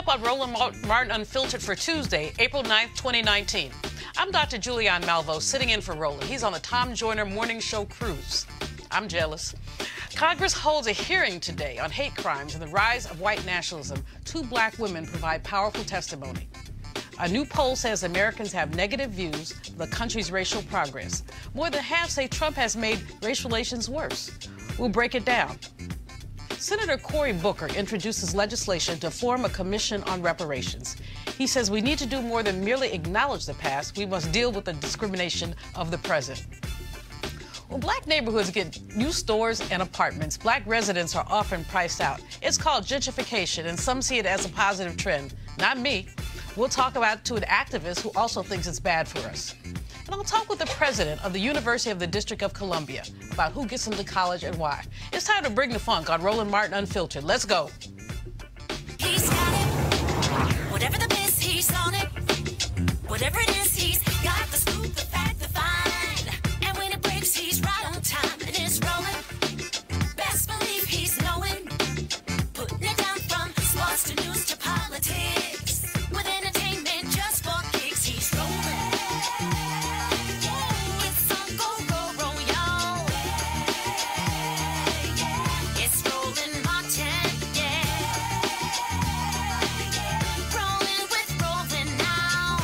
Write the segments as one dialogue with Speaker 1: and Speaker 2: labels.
Speaker 1: up on Roland Martin Unfiltered for Tuesday, April 9th, 2019. I'm Dr. Julianne Malvo, sitting in for Roland. He's on the Tom Joyner Morning Show cruise. I'm jealous. Congress holds a hearing today on hate crimes and the rise of white nationalism. Two black women provide powerful testimony. A new poll says Americans have negative views of the country's racial progress. More than half say Trump has made race relations worse. We'll break it down. Senator Cory Booker introduces legislation to form a commission on reparations. He says we need to do more than merely acknowledge the past. We must deal with the discrimination of the present. When black neighborhoods get new stores and apartments, black residents are often priced out. It's called gentrification, and some see it as a positive trend. Not me. We'll talk about it to an activist who also thinks it's bad for us. And I'll talk with the president of the University of the District of Columbia about who gets into college and why. It's time to bring the funk on Roland Martin Unfiltered. Let's go.
Speaker 2: He's got it. Whatever the miss, he's on it. Whatever it is, he's got the scoop, the fact, the find. And when it breaks, he's right on time and it's rolling. Best believe he's knowing. Putting it down from sports to news to politics. With entertainment just for kicks, he's rolling. It's on go, y'all. It's Roland Martin, yeah. Rolling with Roland now.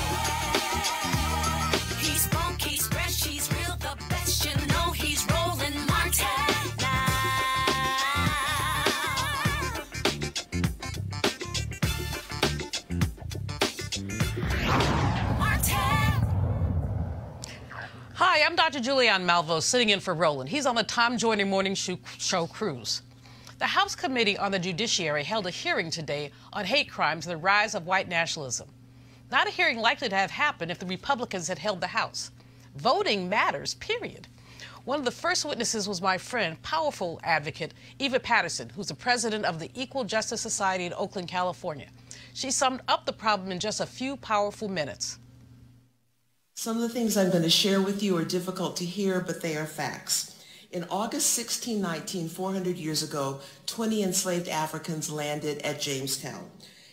Speaker 2: He's funky, he's fresh, he's real, the best. You know he's Roland Martin now.
Speaker 1: Hi, I'm Dr. Julianne Malvo, sitting in for Roland. He's on the Tom Joyner Morning Show cruise. The House Committee on the Judiciary held a hearing today on hate crimes and the rise of white nationalism. Not a hearing likely to have happened if the Republicans had held the House. Voting matters, period. One of the first witnesses was my friend, powerful advocate, Eva Paterson, who's the president of the Equal Justice Society in Oakland, California. She summed up the problem in just a few powerful minutes.
Speaker 3: Some of the things I'm going to share with you are difficult to hear, but they are facts. In August 1619, 400 years ago, 20 enslaved Africans landed at Jamestown.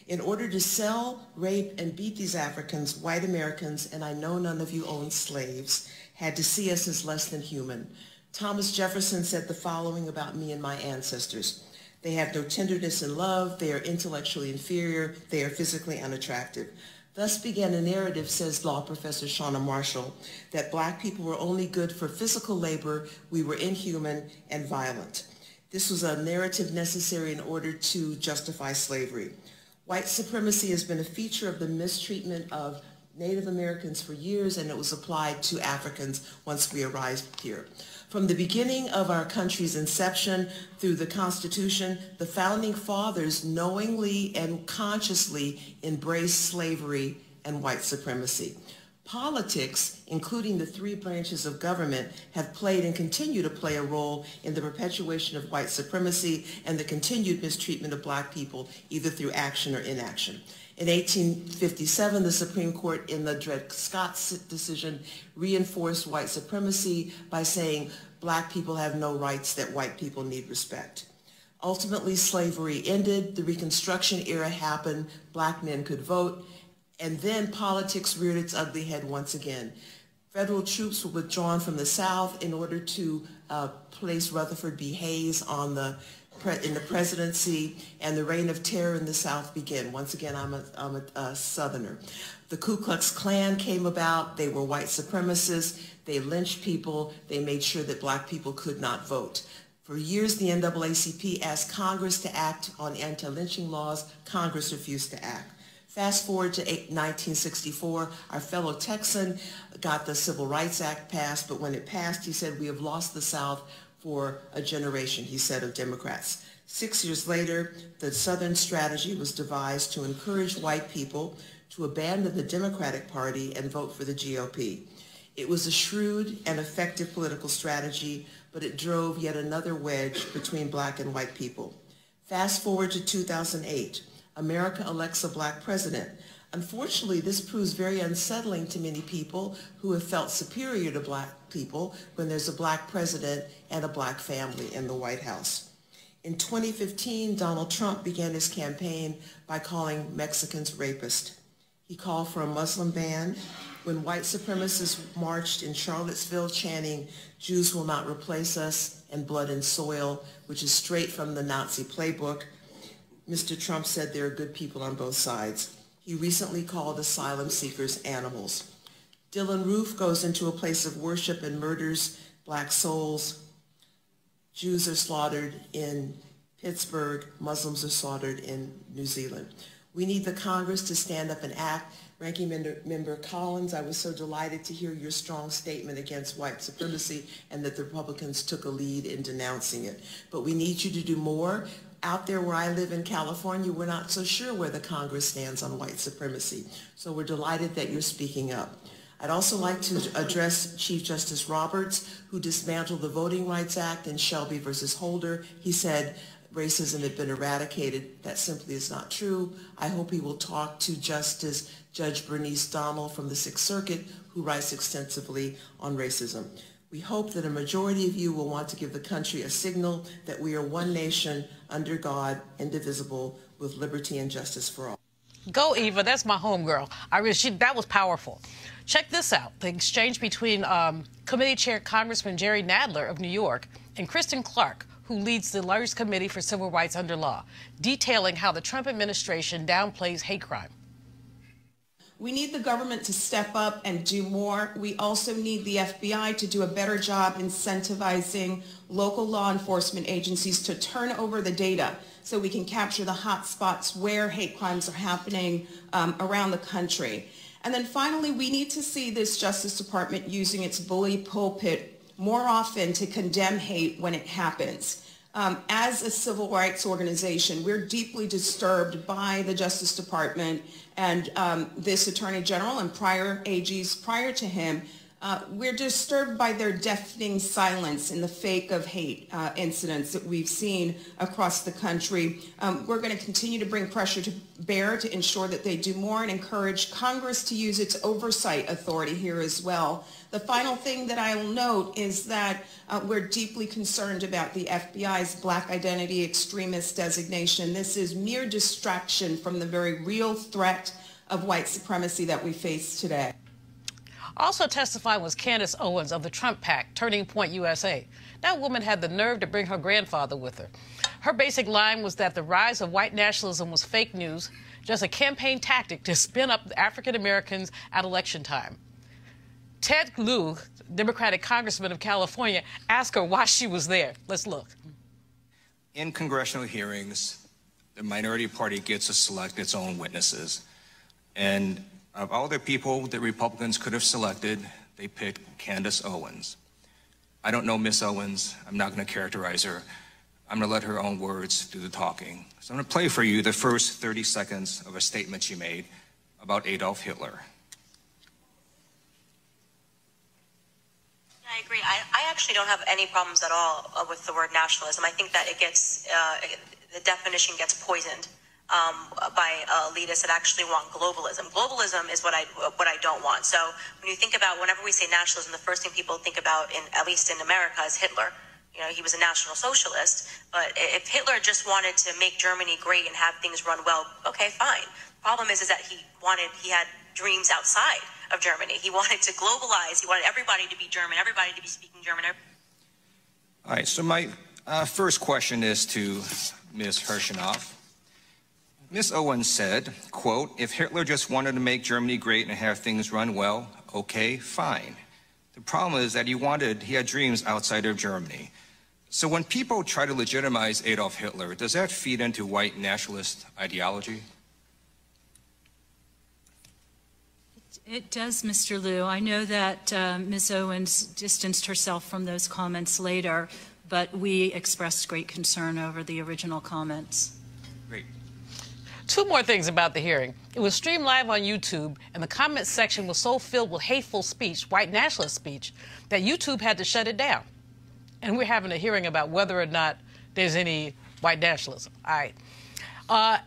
Speaker 3: In order to sell, rape, and beat these Africans, white Americans, and I know none of you own slaves, had to see us as less than human. Thomas Jefferson said the following about me and my ancestors. They have no tenderness and love, they are intellectually inferior, they are physically unattractive. Thus began a narrative, says law professor Shauna Marshall, that black people were only good for physical labor, we were inhuman and violent. This was a narrative necessary in order to justify slavery. White supremacy has been a feature of the mistreatment of Native Americans for years, and it was applied to Africans once we arrived here. From the beginning of our country's inception through the Constitution, the Founding Fathers knowingly and consciously embraced slavery and white supremacy. Politics, including the three branches of government, have played and continue to play a role in the perpetuation of white supremacy and the continued mistreatment of black people, either through action or inaction. In 1857, the Supreme Court, in the Dred Scott decision, reinforced white supremacy by saying black people have no rights, that white people need respect. Ultimately, slavery ended, the Reconstruction era happened, black men could vote, and then politics reared its ugly head once again. Federal troops were withdrawn from the South in order to place Rutherford B. Hayes on in the presidency, and the reign of terror in the South began. Once again, I'm a Southerner. The Ku Klux Klan came about. They were white supremacists. They lynched people. They made sure that black people could not vote. For years, the NAACP asked Congress to act on anti-lynching laws. Congress refused to act. Fast forward to 1964, our fellow Texan got the Civil Rights Act passed, but when it passed, he said, we have lost the South for a generation, he said, of Democrats. 6 years later, the Southern strategy was devised to encourage white people to abandon the Democratic Party and vote for the GOP. It was a shrewd and effective political strategy, but it drove yet another wedge between black and white people. Fast forward to 2008, America elects a black president. Unfortunately, this proves very unsettling to many people who have felt superior to black people when there's a black president and a black family in the White House. In 2015, Donald Trump began his campaign by calling Mexicans rapists. He called for a Muslim ban. When white supremacists marched in Charlottesville chanting, "Jews will not replace us," and "blood and soil," which is straight from the Nazi playbook, Mr. Trump said there are good people on both sides. He recently called asylum seekers animals. Dylan Roof goes into a place of worship and murders black souls. Jews are slaughtered in Pittsburgh. Muslims are slaughtered in New Zealand. We need the Congress to stand up and act. Ranking Member Collins, I was so delighted to hear your strong statement against white supremacy and that the Republicans took a lead in denouncing it. But we need you to do more. Out there where I live in California, we're not so sure where the Congress stands on white supremacy. So we're delighted that you're speaking up. I'd also like to address Chief Justice Roberts, who dismantled the Voting Rights Act in Shelby versus Holder. He said racism had been eradicated. That simply is not true. I hope he will talk to Justice Judge Bernice Donnell from the Sixth Circuit, who writes extensively on racism. We hope that a majority of you will want to give the country a signal that we are one nation under God, indivisible, with liberty and justice for all.
Speaker 1: Go, Eva. That's my homegirl. That was powerful. Check this out. The exchange between Committee Chair Congressman Jerry Nadler of New York and Kristen Clarke, who leads the largest committee for civil rights under law, detailing how the Trump administration downplays hate crime.
Speaker 4: We need the government to step up and do more. We also need the FBI to do a better job incentivizing local law enforcement agencies to turn over the data so we can capture the hot spots where hate crimes are happening around the country. And then finally, we need to see this Justice Department using its bully pulpit more often to condemn hate when it happens. As a civil rights organization, we're deeply disturbed by the Justice Department and this Attorney General and prior AGs prior to him. We're disturbed by their deafening silence in the fake of hate incidents that we've seen across the country. We're going to continue to bring pressure to bear to ensure that they do more and encourage Congress to use its oversight authority here as well. The final thing that I will note is that we're deeply concerned about the FBI's Black Identity Extremist designation. This is mere distraction from the very real threat of white supremacy that we face today.
Speaker 1: Also testifying was Candace Owens of the Trump PAC, Turning Point USA. That woman had the nerve to bring her grandfather with her. Her basic line was that the rise of white nationalism was fake news, just a campaign tactic to spin up African Americans at election time. Ted Lieu, Democratic Congressman of California, asked her why she was there. Let's look.
Speaker 5: In congressional hearings, the minority party gets to select its own witnesses. And of all the people that Republicans could have selected, they picked Candace Owens. I don't know Miss Owens. I'm not going to characterize her. I'm going to let her own words do the talking. So I'm going to play for you the first 30 seconds of a statement she made about Adolf Hitler.
Speaker 6: I agree. I actually don't have any problems at all with the word nationalism. I think that it gets, the definition gets poisoned by elitists that actually want globalism. Globalism is what I don't want. So when you think about, whenever we say nationalism, the first thing people think about, at least in America, is Hitler. You know, he was a National Socialist. But if Hitler just wanted to make Germany great and have things run well, okay, fine. Problem is that he had dreams outside of Germany. He wanted to globalize. He wanted everybody to be German, everybody to be speaking German.
Speaker 5: All right, so my first question is to Ms. Hirschenoff. Ms. Owens said, quote, if Hitler just wanted to make Germany great and have things run well, okay, fine. The problem is that he had dreams outside of Germany. So when people try to legitimize Adolf Hitler, does that feed into white nationalist ideology?
Speaker 7: It does, Mr. Lieu. I know that Ms. Owens distanced herself from those comments later, but we expressed great concern over the original comments.
Speaker 5: Great.
Speaker 1: Two more things about the hearing. It was streamed live on YouTube, and the comment section was so filled with hateful speech, white nationalist speech, that YouTube had to shut it down. And we're having a hearing about whether or not there's any white nationalism. All right.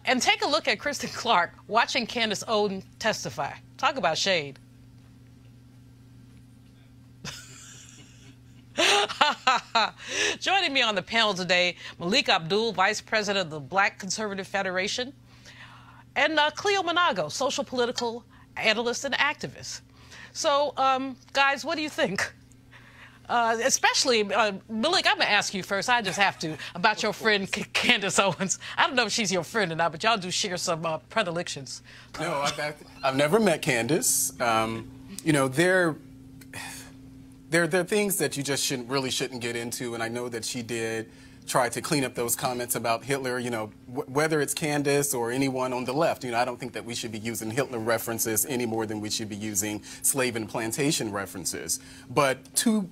Speaker 1: And take a look at Kristen Clarke watching Candace Owens testify. Talk about shade. Joining me on the panel today, Malik Abdul, Vice President of the Black Conservative Federation, and Cleo Monago, social political analyst and activist. So, guys, what do you think? Especially, Malik, I'm going to ask you first. I just have to, about your friend Candace Owens. I don't know if she's your friend or not, but y'all do share some predilections.
Speaker 8: No, I've never met Candace. You know, there are things that you just shouldn't get into, and I know that she did try to clean up those comments about Hitler. You know, whether it's Candace or anyone on the left, you know, I don't think that we should be using Hitler references any more than we should be using slave and plantation references. But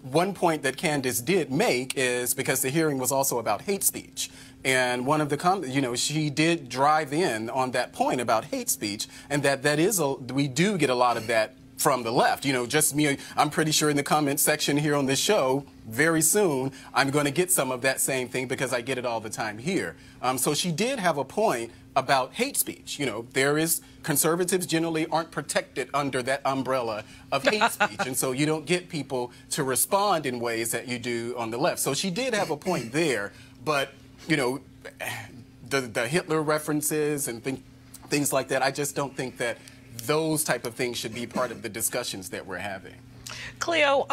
Speaker 8: one point that Candace did make is because the hearing was also about hate speech. And one of the comments, you know, she did drive in on that point about hate speech, and we do get a lot of that from the left. You know, just me, I'm pretty sure in the comment section here on this show, very soon, I'm going to get some of that same thing because I get it all the time here. So she did have a point about hate speech. You know, conservatives generally aren't protected under that umbrella of hate speech. And so you don't get people to respond in ways that you do on the left. So she did have a point there. But, you know, the Hitler references and things like that, I just don't think that those type of things should be part of the discussions that we're having.
Speaker 1: Cleo,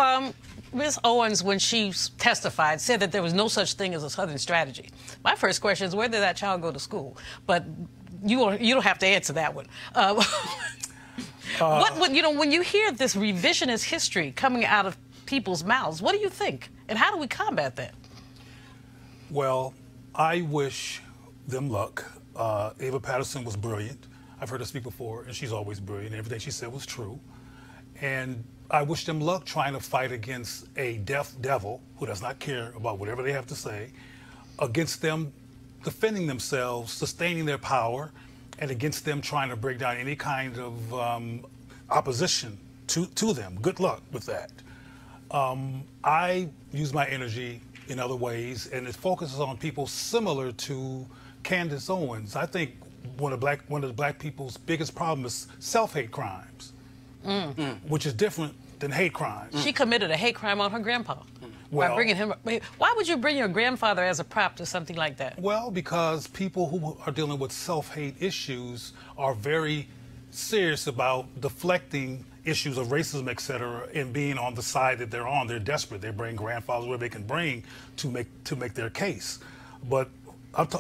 Speaker 1: Ms. Owens, when she testified, said that there was no such thing as a Southern strategy. My first question is, where did that child go to school? But you don't have to answer that one. You know, when you hear this revisionist history coming out of people's mouths, what do you think? And how do we combat that?
Speaker 9: Well, I wish them luck. Eva Paterson was brilliant. I've heard her speak before, and she's always brilliant. Everything she said was true. And I wish them luck trying to fight against a deaf devil who does not care about whatever they have to say, against them defending themselves, sustaining their power, and against them trying to break down any kind of opposition to them. Good luck with that. I use my energy in other ways, and it focuses on people similar to Candace Owens. I think one of the black people's biggest problems is self-hate crimes, which is different than hate crimes.
Speaker 1: She committed a hate crime on her grandpa by bringing him. Why would you bring your grandfather as a prop to something like that?
Speaker 9: Well, because people who are dealing with self-hate issues are very serious about deflecting issues of racism, et cetera, and being on the side that they're on. They're desperate. They bring grandfathers where they can bring to make their case. But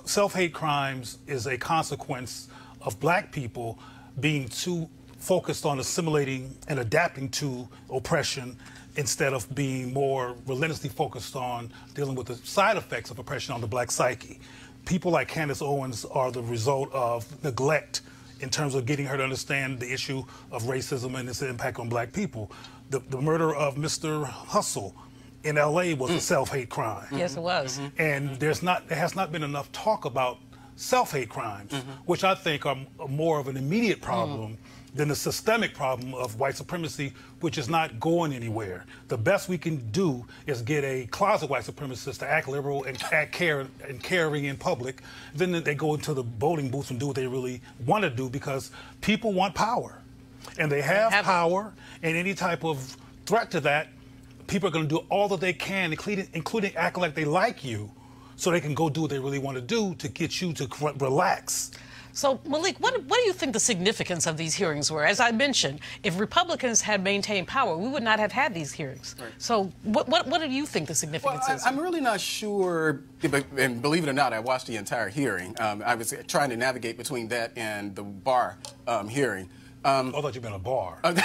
Speaker 9: self-hate crimes is a consequence of black people being too focused on assimilating and adapting to oppression instead of being more relentlessly focused on dealing with the side effects of oppression on the black psyche. People like Candace Owens are the result of neglect in terms of getting her to understand the issue of racism and its impact on black people. The murder of Mr. Hustle in L.A. was a self-hate crime.
Speaker 1: Yes, it was.
Speaker 9: And there has not been enough talk about self-hate crimes, which I think are more of an immediate problem than the systemic problem of white supremacy, which is not going anywhere. The best we can do is get a closet white supremacist to act liberal and act caring in public. Then they go into the voting booths and do what they really want to do, because people want power. And they have power, and any type of threat to that, people are going to do all that they can, including act like they like you, so they can go do what they really want to do to get you to relax.
Speaker 1: So, Malik, what do you think the significance of these hearings were? As I mentioned, if Republicans had maintained power, we would not have had these hearings. Right. So what do you think the significance is?
Speaker 8: I'm really not sure, and believe it or not, I watched the entire hearing. I was trying to navigate between that and the bar hearing.
Speaker 9: I thought you'd been a bar.
Speaker 1: Well,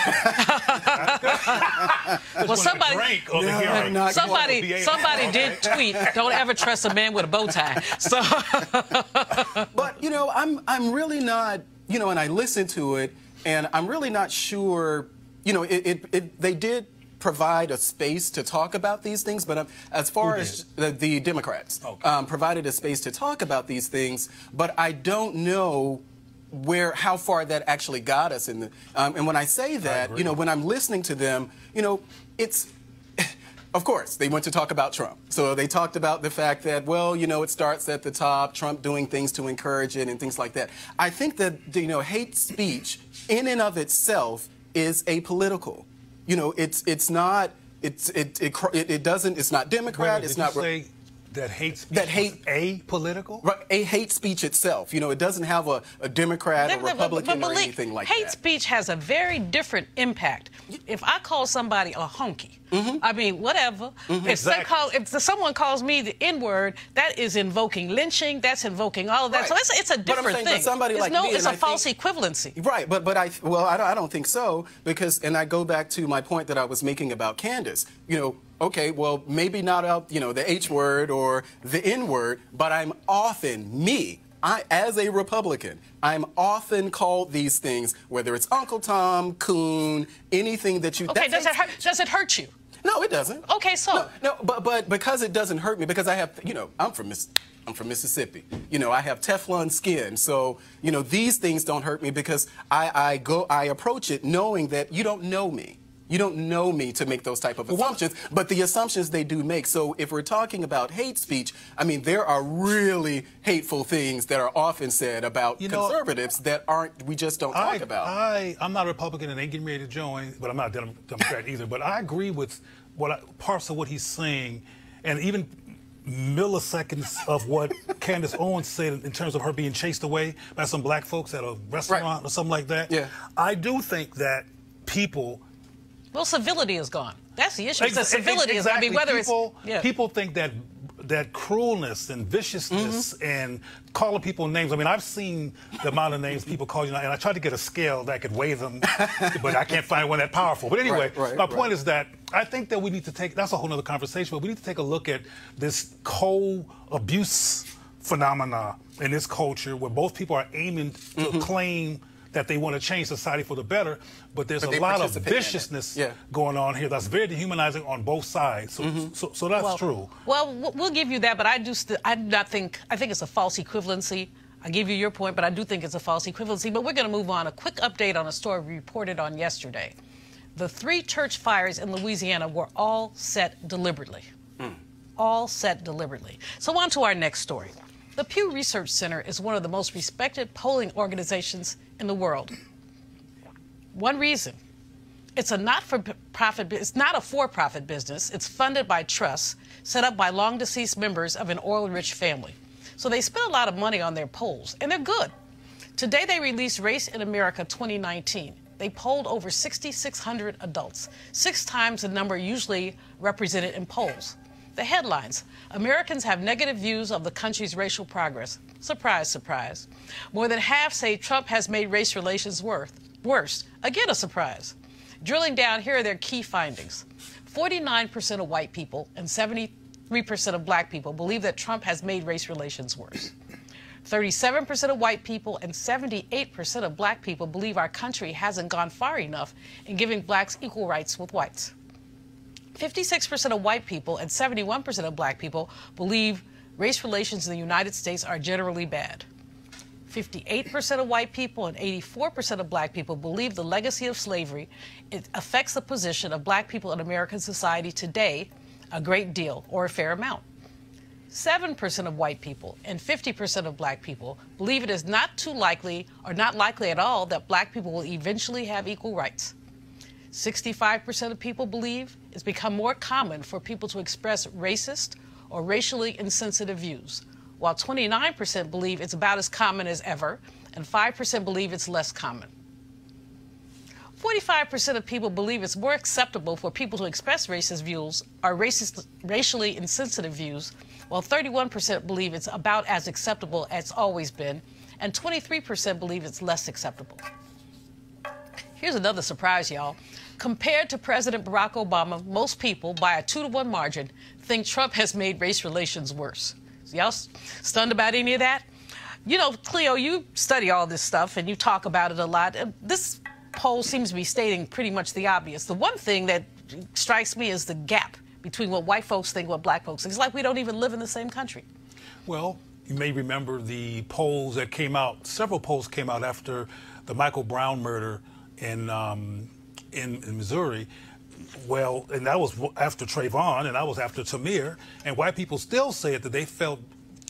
Speaker 1: somebody did tweet, "Don't ever trust a man with a bow tie." So,
Speaker 8: but you know, I'm really not, you know, and I listened to it, and I'm really not sure. You know, they did provide a space to talk about these things, but as far as the Democrats provided a space to talk about these things, but I don't know how far that actually got us in the and when I say that, you know, when I'm listening to them, you know, it's of course they went to talk about Trump, so they talked about the fact that, well, you know, it starts at the top, Trump doing things to encourage it and things like that. I think that, you know, hate speech in and of itself is apolitical. You know, it's not it doesn't. It's not Democrat. It's not.
Speaker 9: Say that hate speech apolitical?
Speaker 8: Right, a hate speech itself. You know, it doesn't have a Democrat or Republican or anything like that.
Speaker 1: Hate speech has a very different impact. If I call somebody a honky, I mean, whatever. If someone calls me the N-word, that is invoking lynching. That's invoking all of that.
Speaker 8: Right.
Speaker 1: So it's a different thing. It's a false equivalency.
Speaker 8: Right, but I don't think so, because, and I go back to my point that I was making about Candace. You know, okay, well, maybe not the H word or the N word, but I'm often, as a Republican, I'm often called these things, whether it's Uncle Tom, Coon, anything that you...
Speaker 1: Okay, does it hurt you?
Speaker 8: No, it doesn't.
Speaker 1: Okay, so...
Speaker 8: No, but because it doesn't hurt me, because I have, I'm from Mississippi. You know, I have Teflon skin, so, these things don't hurt me because I approach it knowing that you don't know me. You don't know me to make those type of assumptions, but the assumptions they do make. So if we're talking about hate speech, I mean, there are really hateful things that are often said about conservatives that we just don't talk about.
Speaker 9: I'm not a Republican and ain't getting ready to join, but I'm not a Democrat either. But I agree with parts of what he's saying, and even milliseconds of what Candace Owens said in terms of her being chased away by some black folks at a restaurant or something like that.
Speaker 8: Yeah.
Speaker 9: I do think that people...
Speaker 1: Well, civility is gone. That's the issue. Civility is, I mean, whether
Speaker 9: people think that cruelness and viciousness and calling people names. I mean, I've seen the amount of names people call you, and I tried to get a scale that could weigh them, but I can't find one that powerful. But anyway, my point is that I think that we need to that's a whole other conversation, but we need to take a look at this co-abuse phenomena in this culture where both people are aiming to claim that they want to change society for the better, but there's a lot of viciousness going on here that's very dehumanizing on both sides. So that's true.
Speaker 1: Well, we'll give you that, but I think it's a false equivalency. I give you your point, but I do think it's a false equivalency. But we're going to move on. A quick update on a story we reported on yesterday. The 3 church fires in Louisiana were all set deliberately. All set deliberately. So on to our next story. The Pew Research Center is one of the most respected polling organizations in the world. One reason: it's not a for-profit business. It's funded by trusts set up by long-deceased members of an oil-rich family. So they spend a lot of money on their polls, and they're good. Today they released Race in America 2019. They polled over 6,600 adults, 6 times the number usually represented in polls. The headlines: Americans have negative views of the country's racial progress. Surprise, surprise. More than half say Trump has made race relations worse. Again, a surprise. Drilling down, here are their key findings. 49% of white people and 73% of black people believe that Trump has made race relations worse. 37% of white people and 78% of black people believe our country hasn't gone far enough in giving blacks equal rights with whites. 56% of white people and 71% of black people believe race relations in the United States are generally bad. 58% of white people and 84% of black people believe the legacy of slavery affects the position of black people in American society today a great deal or a fair amount. 7% of white people and 50% of black people believe it is not too likely or not likely at all that black people will eventually have equal rights. 65% of people believe it's become more common for people to express racist or racially insensitive views, while 29% believe it's about as common as ever, and 5% believe it's less common. 45% of people believe it's more acceptable for people to express racist views or racially insensitive views, while 31% believe it's about as acceptable as it's always been, and 23% believe it's less acceptable. Here's another surprise, y'all. Compared to President Barack Obama, most people, by a 2-to-1 margin, think Trump has made race relations worse. So y'all stunned about any of that? You know, Cleo, you study all this stuff and you talk about it a lot. This poll seems to be stating pretty much the obvious. The one thing that strikes me is the gap between what white folks think and what black folks think. It's like we don't even live in the same country.
Speaker 9: Well, you may remember the polls that came out. Several polls came out after the Michael Brown murder in Missouri. Well, and that was after Trayvon, and that was after Tamir, and white people still said that they felt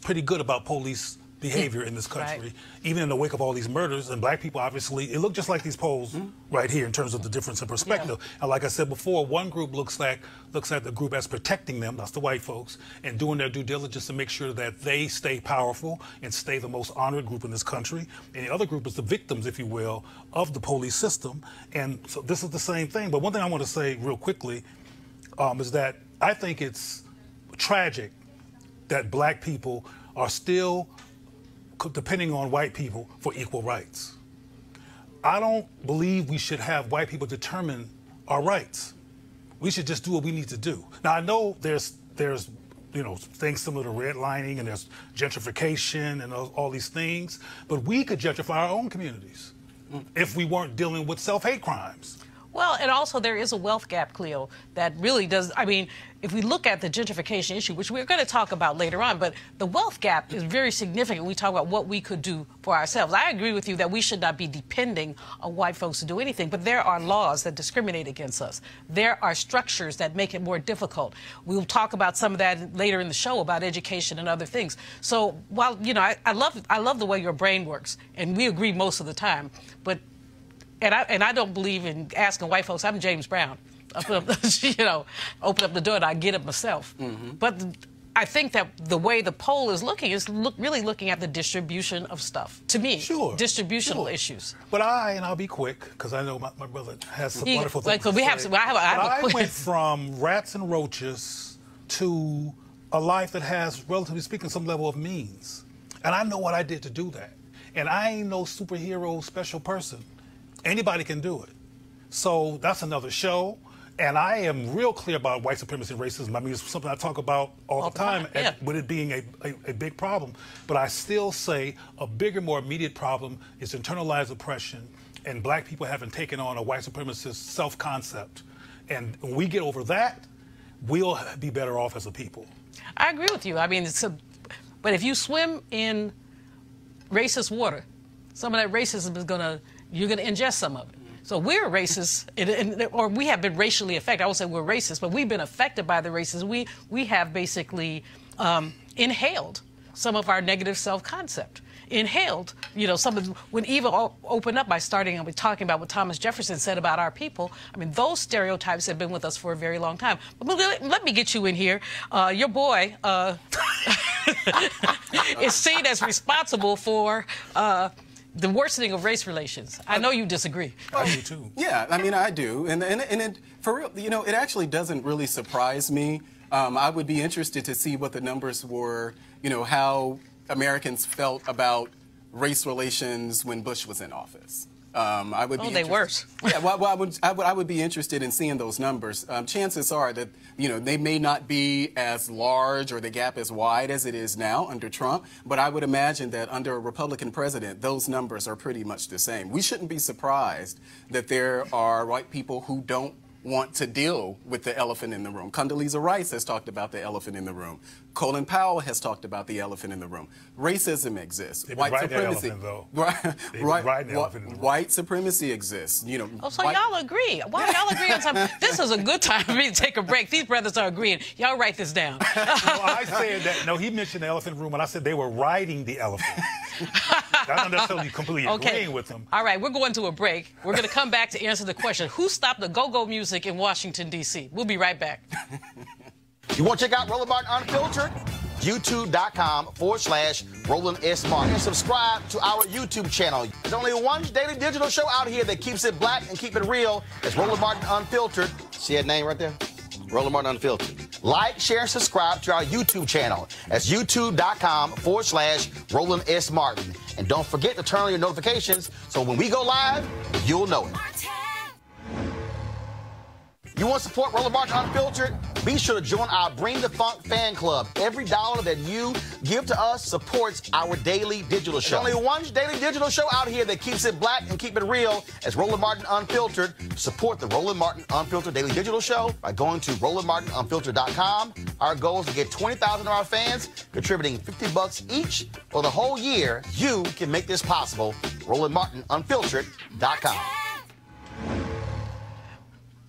Speaker 9: pretty good about police behavior in this country, even in the wake of all these murders. And black people, obviously, it looked just like these polls right here in terms of the difference in perspective. And like I said before, one group looks at the group as protecting them, that's the white folks, and doing their due diligence to make sure that they stay powerful and stay the most honored group in this country. And the other group is the victims, if you will, of the police system. And so this is the same thing. But one thing I want to say real quickly is that I think it's tragic that black people are still depending on white people for equal rights. I don't believe we should have white people determine our rights. We should just do what we need to do. Now, I know there's things similar to redlining and there's gentrification and all these things, but we could gentrify our own communities if we weren't dealing with self-hate crimes.
Speaker 1: Well, and also there is a wealth gap, Cleo, that really does, I mean, if we look at the gentrification issue, which we're going to talk about later on, but the wealth gap is very significant when we talk about what we could do for ourselves. I agree with you that we should not be depending on white folks to do anything, but there are laws that discriminate against us. There are structures that make it more difficult. We'll talk about some of that later in the show about education and other things. So while, you know, I love the way your brain works, and we agree most of the time, but and I don't believe in asking white folks. I'm James Brown. You know, open up the door and I get it myself. But I think that the way the poll is looking is really looking at the distribution of stuff. To me, distributional issues.
Speaker 9: But I'll be quick because I know my brother has some wonderful things to say.
Speaker 1: I
Speaker 9: went from rats and roaches to a life that has, relatively speaking, some level of means. And I know what I did to do that. And I ain't no superhero special person. Anybody can do it. So that's another show. And I am real clear about white supremacy and racism. I mean, it's something I talk about all the time, with it being a big problem. But I still say a bigger, more immediate problem is internalized oppression and black people having taken on a white supremacist self-concept. And when we get over that, we'll be better off as a people.
Speaker 1: I agree with you. I mean, but if you swim in racist water, some of that racism is you're going to ingest some of it. So we're racist, or we have been racially affected. I would say we're racist, but we've been affected by the racism. We have basically inhaled some of our negative self-concept. Inhaled, you know, when Eva opened up by starting and talking about what Thomas Jefferson said about our people, I mean, those stereotypes have been with us for a very long time. But let me get you in here. Your boy is seen as responsible for the worsening of race relations. I know you disagree.
Speaker 9: I do too.
Speaker 8: Yeah, I mean, I do. And it, for real, you know, it actually doesn't really surprise me. I would be interested to see what the numbers were, you know, how Americans felt about race relations when Bush was in office. I would be
Speaker 1: worse.
Speaker 8: Yeah, well, I would be interested in seeing those numbers. Chances are that, you know, they may not be as large or the gap as wide as it is now under Trump, but I would imagine that under a Republican president, those numbers are pretty much the same. We shouldn't be surprised that there are white people who don't want to deal with the elephant in the room. Condoleezza Rice has talked about the elephant in the room. Colin Powell has talked about the elephant in the room. Racism exists.
Speaker 9: White supremacy,
Speaker 8: white supremacy exists. You know.
Speaker 1: Oh, so y'all agree? Why y'all agree on something? This is a good time for me to take a break. These brothers are agreeing. Y'all write this down.
Speaker 9: No, I said that. No, he mentioned the elephant in the room, and I said they were riding the elephant. I'm not necessarily completely agreeing with him.
Speaker 1: All right, we're going to a break. We're going to come back to answer the question: who stopped the go-go music in Washington, D.C.? We'll be right back.
Speaker 10: You want to check out Roland Martin Unfiltered? YouTube.com/Roland S. Martin. And subscribe to our YouTube channel. There's only one daily digital show out here that keeps it black and keep it real. It's Roland Martin Unfiltered. See that name right there? Roland Martin Unfiltered. Like, share, and subscribe to our YouTube channel. That's YouTube.com/Roland S. Martin. And don't forget to turn on your notifications so when we go live, you'll know it. You want to support Roland Martin Unfiltered? Be sure to join our Bring the Funk fan club. Every dollar that you give to us supports our daily digital show. There's only one daily digital show out here that keeps it black and keep it real. It's Roland Martin Unfiltered. Support the Roland Martin Unfiltered daily digital show by going to RolandMartinUnfiltered.com. Our goal is to get 20,000 of our fans contributing $50 each for the whole year. You can make this possible. RolandMartinUnfiltered.com.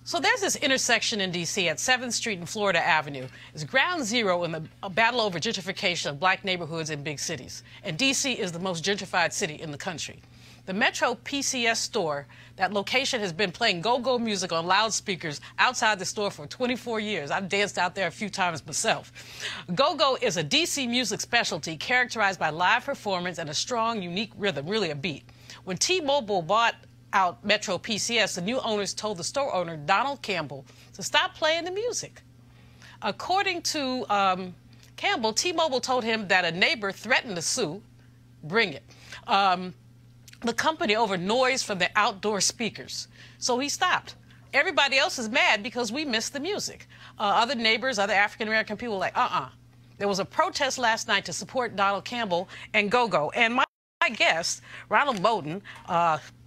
Speaker 1: So there's this intersection in D.C. at 7th Street and Florida Avenue. It's ground zero in the battle over gentrification of black neighborhoods in big cities. And D.C. is the most gentrified city in the country. The Metro PCS store, that location has been playing go-go music on loudspeakers outside the store for 24 years. I've danced out there a few times myself. Go-go is a D.C. music specialty characterized by live performance and a strong, unique rhythm, really a beat. When T-Mobile bought out Metro PCS, the new owners told the store owner, Donald Campbell, to stop playing the music. According to Campbell, T-Mobile told him that a neighbor threatened to sue, bring it, the company over noise from the outdoor speakers. So he stopped. Everybody else is mad because we missed the music. Other neighbors, other African-American people were like, There was a protest last night to support Donald Campbell and go-go. And my guest, Ronald Moten,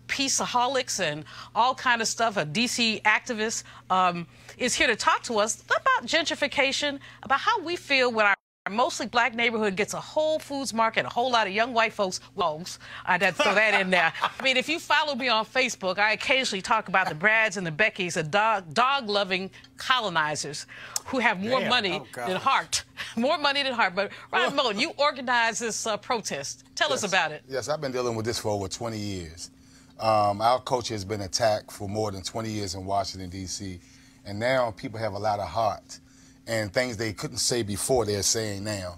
Speaker 1: peaceaholics and all kind of stuff, a D.C. activist, is here to talk to us about gentrification, about how we feel when our mostly black neighborhood gets a Whole Foods market, a whole lot of young white folks. I'd have to throw that in there. I mean, if you follow me on Facebook, I occasionally talk about the Brads and the Beckys, the dog-loving colonizers who have more money than heart. More money than heart. But Ronald Moten, you organized this protest. Tell us about it.
Speaker 11: Yes, I've been dealing with this for over 20 years. Our culture has been attacked for more than 20 years in Washington, D.C., and now people have a lot of heart and things they couldn't say before they're saying now.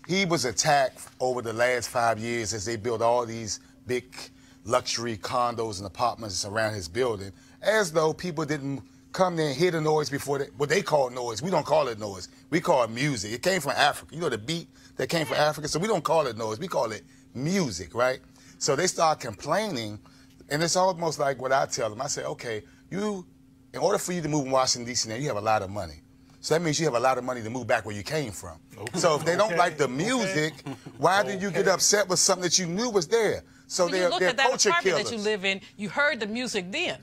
Speaker 11: He was attacked over the last 5 years as they built all these big luxury condos and apartments around his building, as though people didn't come there and hear the noise before what they call noise. We don't call it noise. We call it music. It came from Africa. You know the beat that came from Africa? So we don't call it noise. We call it music, right? So they start complaining, and it's almost like what I tell them. I say, okay, in order for you to move in Washington, D.C. now, you have a lot of money. So that means you have a lot of money to move back where you came from. Okay. So if they don't like the music, why did you get upset with something that you knew was there? So
Speaker 1: when you look at that apartment that you live in, you heard the music then.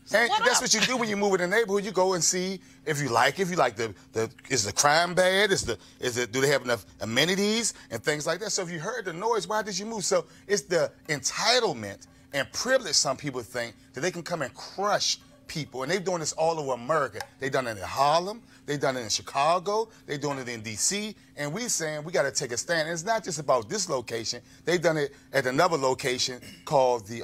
Speaker 1: So
Speaker 11: and that's what you do when you move in a neighborhood. You go and see if you like is the crime bad? Do they have enough amenities and things like that? So if you heard the noise, why did you move? So it's the entitlement and privilege, some people think, that they can come and crush people. And they're doing this all over America. They've done it in Harlem. They've done it in Chicago. They're doing it in D.C. And we're saying we got to take a stand. And it's not just about this location. They've done it at another location called the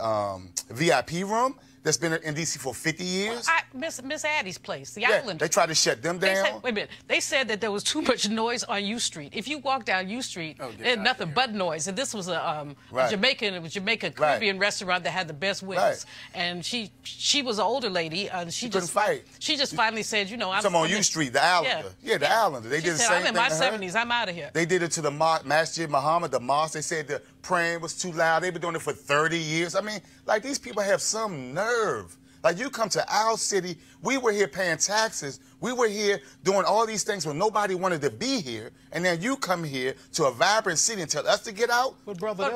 Speaker 11: VIP room that's been in D.C. for 50 years.
Speaker 1: Miss Addie's place, the
Speaker 11: Island. They tried to shut them down.
Speaker 1: Wait a minute. They said that there was too much noise on U Street. If you walk down U Street, there's nothing but noise. And this was a Jamaican Caribbean restaurant that had the best wings. Right. And she was an older lady. And she
Speaker 11: couldn't fight.
Speaker 1: She just finally said, you know, I'm
Speaker 11: on U Street, the Islander. Yeah, the Islander. They did the same thing.
Speaker 1: I'm in my 70s. I'm out of here.
Speaker 11: They did it to the Masjid Muhammad, the mosque. They said the praying was too loud. They've been doing it for 30 years. I mean, like, these people have some nerve. Like, you come to our city, we were here paying taxes, we were here doing all these things when nobody wanted to be here, and then you come here to a vibrant city and tell us to get out?
Speaker 9: But brother,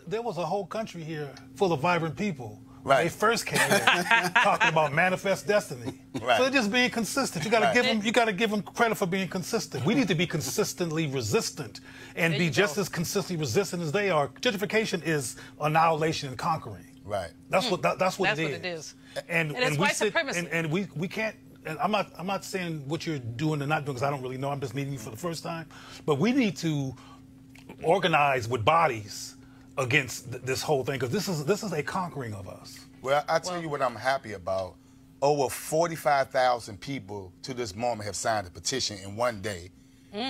Speaker 9: there was a whole country here full of vibrant people.
Speaker 11: Right.
Speaker 9: They first came in talking about manifest destiny. Right. So they're just being consistent. You got to give them credit for being consistent. We need to be consistently resistant and be just as consistently resistant as they are. Gentrification is annihilation and conquering.
Speaker 11: Right.
Speaker 9: That's what it
Speaker 1: is.
Speaker 9: And
Speaker 1: it's white supremacy.
Speaker 9: And we can't. And I'm not saying what you're doing and not doing because I don't really know. I'm just meeting you for the first time. But we need to organize with bodies against this whole thing, because this is a conquering of us.
Speaker 11: Well, I tell you what I'm happy about. Over 45,000 people to this moment have signed a petition in one day.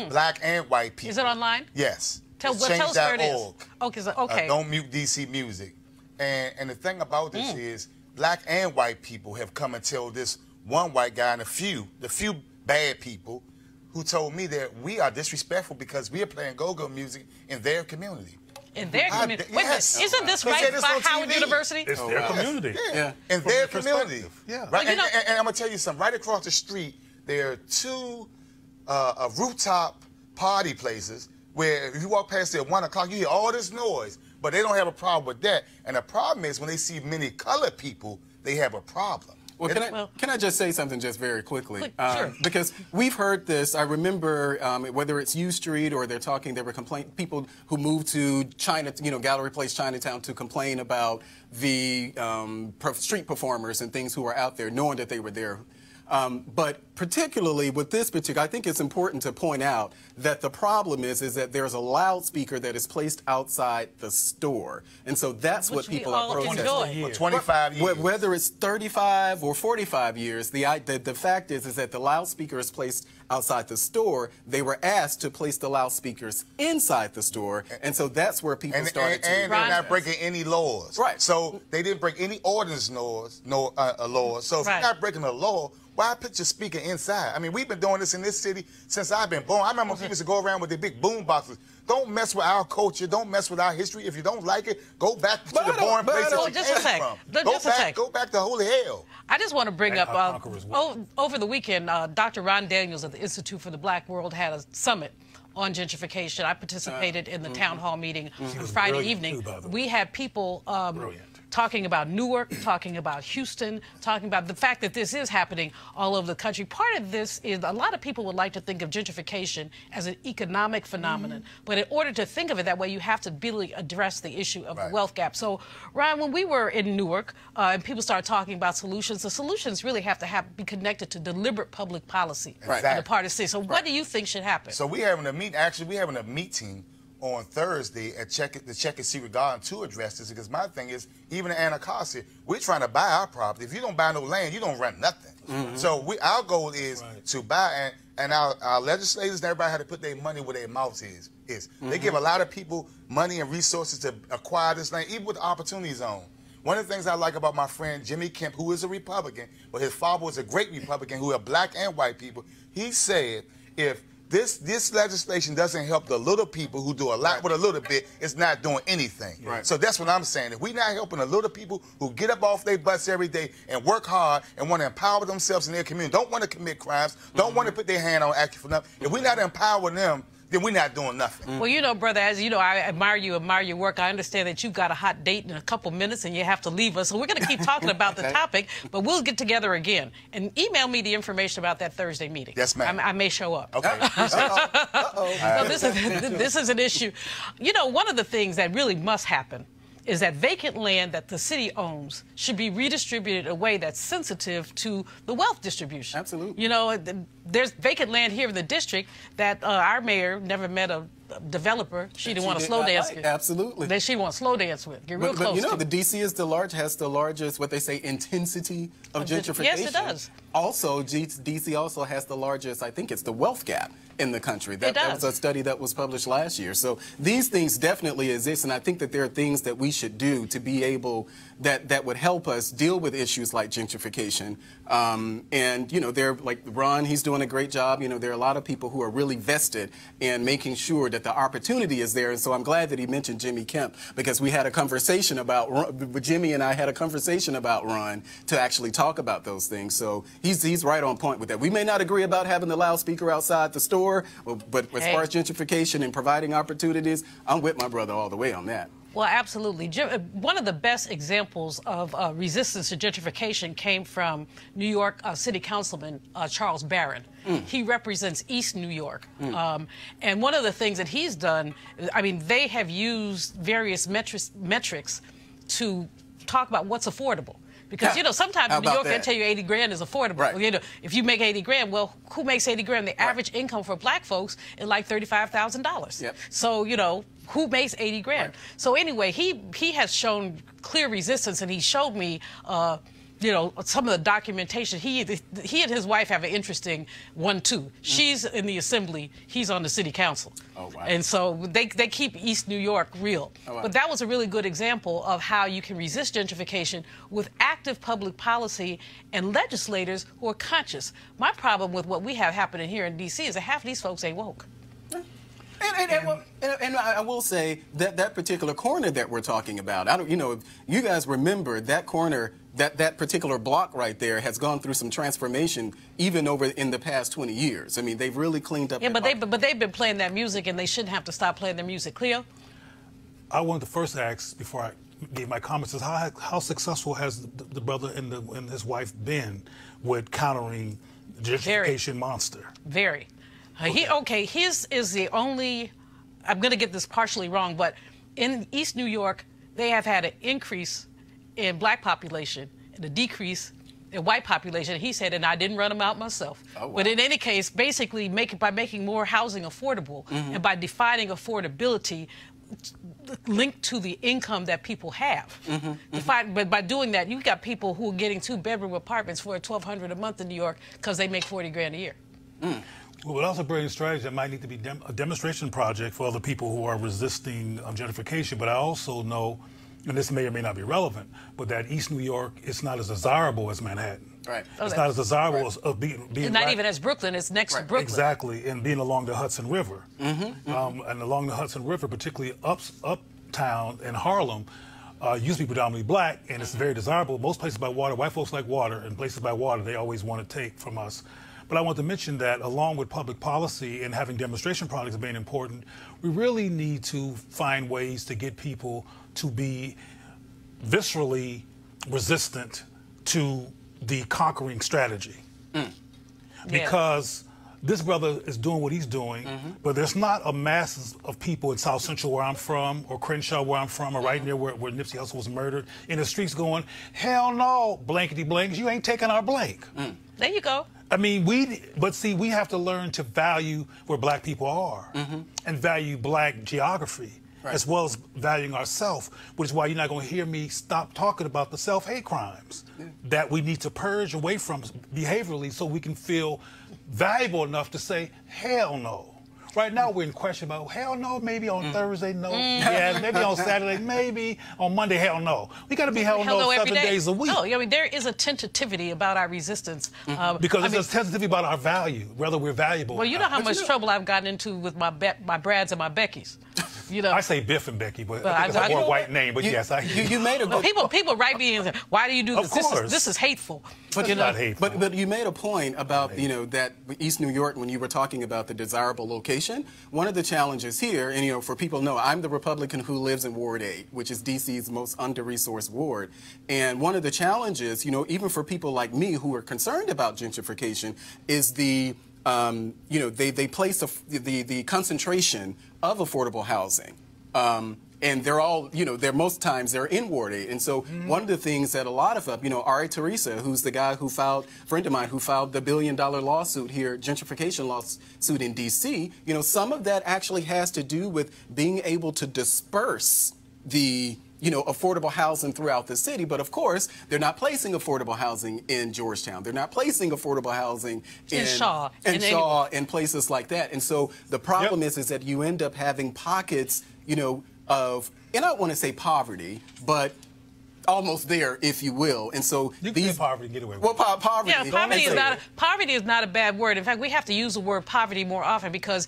Speaker 11: Black and white people.
Speaker 1: Is it online?
Speaker 11: Yes.
Speaker 1: Tell us where it is. Okay.
Speaker 11: Don't mute DC music. And the thing about this is black and white people have come and tell this one white guy and the few bad people who told me that we are disrespectful because we are playing go-go music in their community.
Speaker 1: In their community? Yes. Wait, isn't this right by Howard University?
Speaker 9: It's their community.
Speaker 11: Yeah. In their community.
Speaker 9: Yeah.
Speaker 11: Right? And I'm going to tell you something. Right across the street, there are two rooftop party places where if you walk past there at 1 o'clock, you hear all this noise, but they don't have a problem with that. And the problem is when they see many colored people, they have a problem.
Speaker 8: Well, can I just say something just very quickly?
Speaker 1: Sure.
Speaker 8: Because we've heard this. I remember whether it's U Street or there were people who moved to China, Gallery Place, Chinatown, to complain about the street performers and things who were out there, knowing that they were there. But particularly with this I think it's important to point out that the problem is that there's a loudspeaker that is placed outside the store. And so that's what people are protesting.
Speaker 10: For 25 years.
Speaker 8: Whether it's 35 or 45 years, the fact is that the loudspeaker is placed outside the store. They were asked to place the loudspeakers inside the store, and so that's where people started to...
Speaker 11: And they're not breaking any laws.
Speaker 8: Right.
Speaker 11: So they didn't break any ordinance laws, laws. So if you're not breaking the law, why put your speaker inside? I mean, we've been doing this in this city since I've been born. I remember people used to go around with their big boom boxes. Don't mess with our culture. Don't mess with our history. If you don't like it, go back to the born place that you came from. Go back to holy hell.
Speaker 1: I just want to bring up, over the weekend, Dr. Ron Daniels of the Institute for the Black World had a summit on gentrification. I participated in the town hall meeting Friday evening. We had people talking about Newark, talking about Houston, talking about the fact that this is happening all over the country. Part of this is a lot of people would like to think of gentrification as an economic phenomenon, but in order to think of it that way, you have to really address the issue of the wealth gap. So, Ryan, when we were in Newark and people started talking about solutions, the solutions really have to be connected to deliberate public policy on the part of the city. So what do you think should happen?
Speaker 11: So we're having a meeting on Thursday at the Check and Secret Garden to address this, because my thing is, even in Anacostia, we're trying to buy our property. If you don't buy no land, you don't rent nothing. So our goal is to buy, and our legislators and everybody had to put their money where their mouth is. They give a lot of people money and resources to acquire this land, even with the Opportunity Zone. One of the things I like about my friend Jimmy Kemp, who is a Republican, but his father was a great Republican, who are black and white people, he said, if this legislation doesn't help the little people who do a lot with a little bit, it's not doing anything. So that's what I'm saying. If we're not helping the little people who get up off their butts every day and work hard and want to empower themselves in their community, don't want to commit crimes, don't want to put their hand on acting for nothing, if we're not empowering them, then we're not doing nothing.
Speaker 1: Well, brother, as you know, I admire your work. I understand that you've got a hot date in a couple minutes and you have to leave us. So we're going to keep talking about the topic, but we'll get together again. And email me the information about that Thursday meeting.
Speaker 11: Yes, ma'am.
Speaker 1: I may show up.
Speaker 11: Okay.
Speaker 1: So this is an issue. One of the things that really must happen is that vacant land that the city owns should be redistributed in a way that's sensitive to the wealth distribution.
Speaker 8: Absolutely.
Speaker 1: There's vacant land here in the district that our mayor never met a developer she didn't want to slow dance with.
Speaker 8: Absolutely.
Speaker 1: That she wants to slow dance with. Get real close
Speaker 8: the DC has the largest, what they say, intensity of gentrification.
Speaker 1: Yes, it does.
Speaker 8: Also, DC also has the largest, I think it's the wealth gap in the country. That was a study that was published last year. So these things definitely exist, and I think that there are things that we should do to be able, that would help us deal with issues like gentrification. And, they're like Ron, he's doing a great job. There are a lot of people who are really vested in making sure that the opportunity is there. And so I'm glad that he mentioned Jimmy Kemp, because we had a conversation about, Jimmy and I had a conversation about Ron to actually talk about those things. So he's right on point with that. We may not agree about having the loudspeaker outside the store, but as far as gentrification and providing opportunities, I'm with my brother all the way on that.
Speaker 1: Well, absolutely. One of the best examples of resistance to gentrification came from New York City Councilman Charles Barron. He represents East New York. And one of the things that he's done, they have used various metrics to talk about what's affordable. Because, sometimes in New York, they tell you 80 grand is affordable. Right. If you make 80 grand, well, who makes 80 grand? The average income for black folks is like $35,000. Yep. So, who makes 80 grand? Right. So anyway, he has shown clear resistance, and he showed me, some of the documentation. He and his wife have an interesting 1-2. She's in the assembly. He's on the city council. Oh, wow. And so they keep East New York real. Oh, wow. But that was a really good example of how you can resist gentrification with active public policy and legislators who are conscious. My problem with what we have happening here in D.C. is that half of these folks ain't woke.
Speaker 8: And I will say that particular corner that we're talking about, if you guys remember that corner, that particular block right there has gone through some transformation even over in the past 20 years. They've really cleaned up.
Speaker 1: Yeah, but they've been playing that music, and they shouldn't have to stop playing their music. Cleo?
Speaker 9: I wanted to first ask, before I gave my comments is how successful has the brother and his wife been with countering the gentrification monster?
Speaker 1: Very. His is the only, I'm going to get this partially wrong, but in East New York, they have had an increase in black population and a decrease in white population. He said, and I didn't run them out myself. Oh, wow. But in any case, basically by making more housing affordable and by defining affordability linked to the income that people have. But by doing that, you've got people who are getting 2-bedroom apartments for $1,200 a month in New York because they make $40 grand a year.
Speaker 9: Well, without a brilliant strategy, that might need to be a demonstration project for other people who are resisting gentrification. But I also know, and this may or may not be relevant, but that East New York is not as desirable as Manhattan.
Speaker 8: Right.
Speaker 9: It's not as desirable as being
Speaker 1: not even as Brooklyn. It's next to Brooklyn.
Speaker 9: Exactly, and being along the Hudson River. And along the Hudson River, particularly uptown in Harlem, used to be predominantly black, and it's very desirable. Most places by water, white folks like water, and places by water, they always want to take from us. But I want to mention that along with public policy and having demonstration projects being important, we really need to find ways to get people to be viscerally resistant to the conquering strategy. Because this brother is doing what he's doing, but there's not a mass of people in South Central where I'm from, or Crenshaw where I'm from, or right near where Nipsey Hussle was murdered, in the streets going, hell no, blankety blanks, you ain't taking our blank.
Speaker 1: There you go.
Speaker 9: I mean, we have to learn to value where black people are and value black geography. As well as valuing ourselves, which is why you're not going to hear me stop talking about the self-hate crimes that we need to purge away from behaviorally so we can feel valuable enough to say, hell no. Right now we're in question about, hell no, maybe on Thursday, no. Yeah, maybe on Saturday, maybe. On Monday, hell no. We got to be hell no 7 days a week.
Speaker 1: No, I mean, there is a tentativity about our resistance.
Speaker 9: Because there's a tentativity about our value, whether we're valuable.
Speaker 1: Well, you know how much trouble I've gotten into with my Brads and my Beckys. You know,
Speaker 9: I say Biff and Becky, but I think it's a more white name. But yes,
Speaker 8: you made a good
Speaker 1: people write me and say, "Why do you do this? This is hateful."
Speaker 8: But
Speaker 9: it's not hateful.
Speaker 8: But you made a point about that East New York when you were talking about the desirable location. One of the challenges here, and for people to know, I'm the Republican who lives in Ward 8, which is DC's most under-resourced ward. And one of the challenges, even for people like me who are concerned about gentrification, is the they place the concentration of affordable housing. And they're all, most times they're in Ward 8. And so one of the things that a lot of, Ari Teresa, who's the guy friend of mine who filed the $1 billion lawsuit here, gentrification lawsuit in D.C., some of that actually has to do with being able to disperse the affordable housing throughout the city. But of course, they're not placing affordable housing in Georgetown. They're not placing affordable housing in Shaw and places like that. And so the problem is that you end up having pockets, of, and I don't want to say poverty, but almost there, if you will. And so
Speaker 9: you can say poverty and get away with
Speaker 8: it. Well, poverty.
Speaker 1: Yeah, poverty is not a bad word. In fact, we have to use the word poverty more often because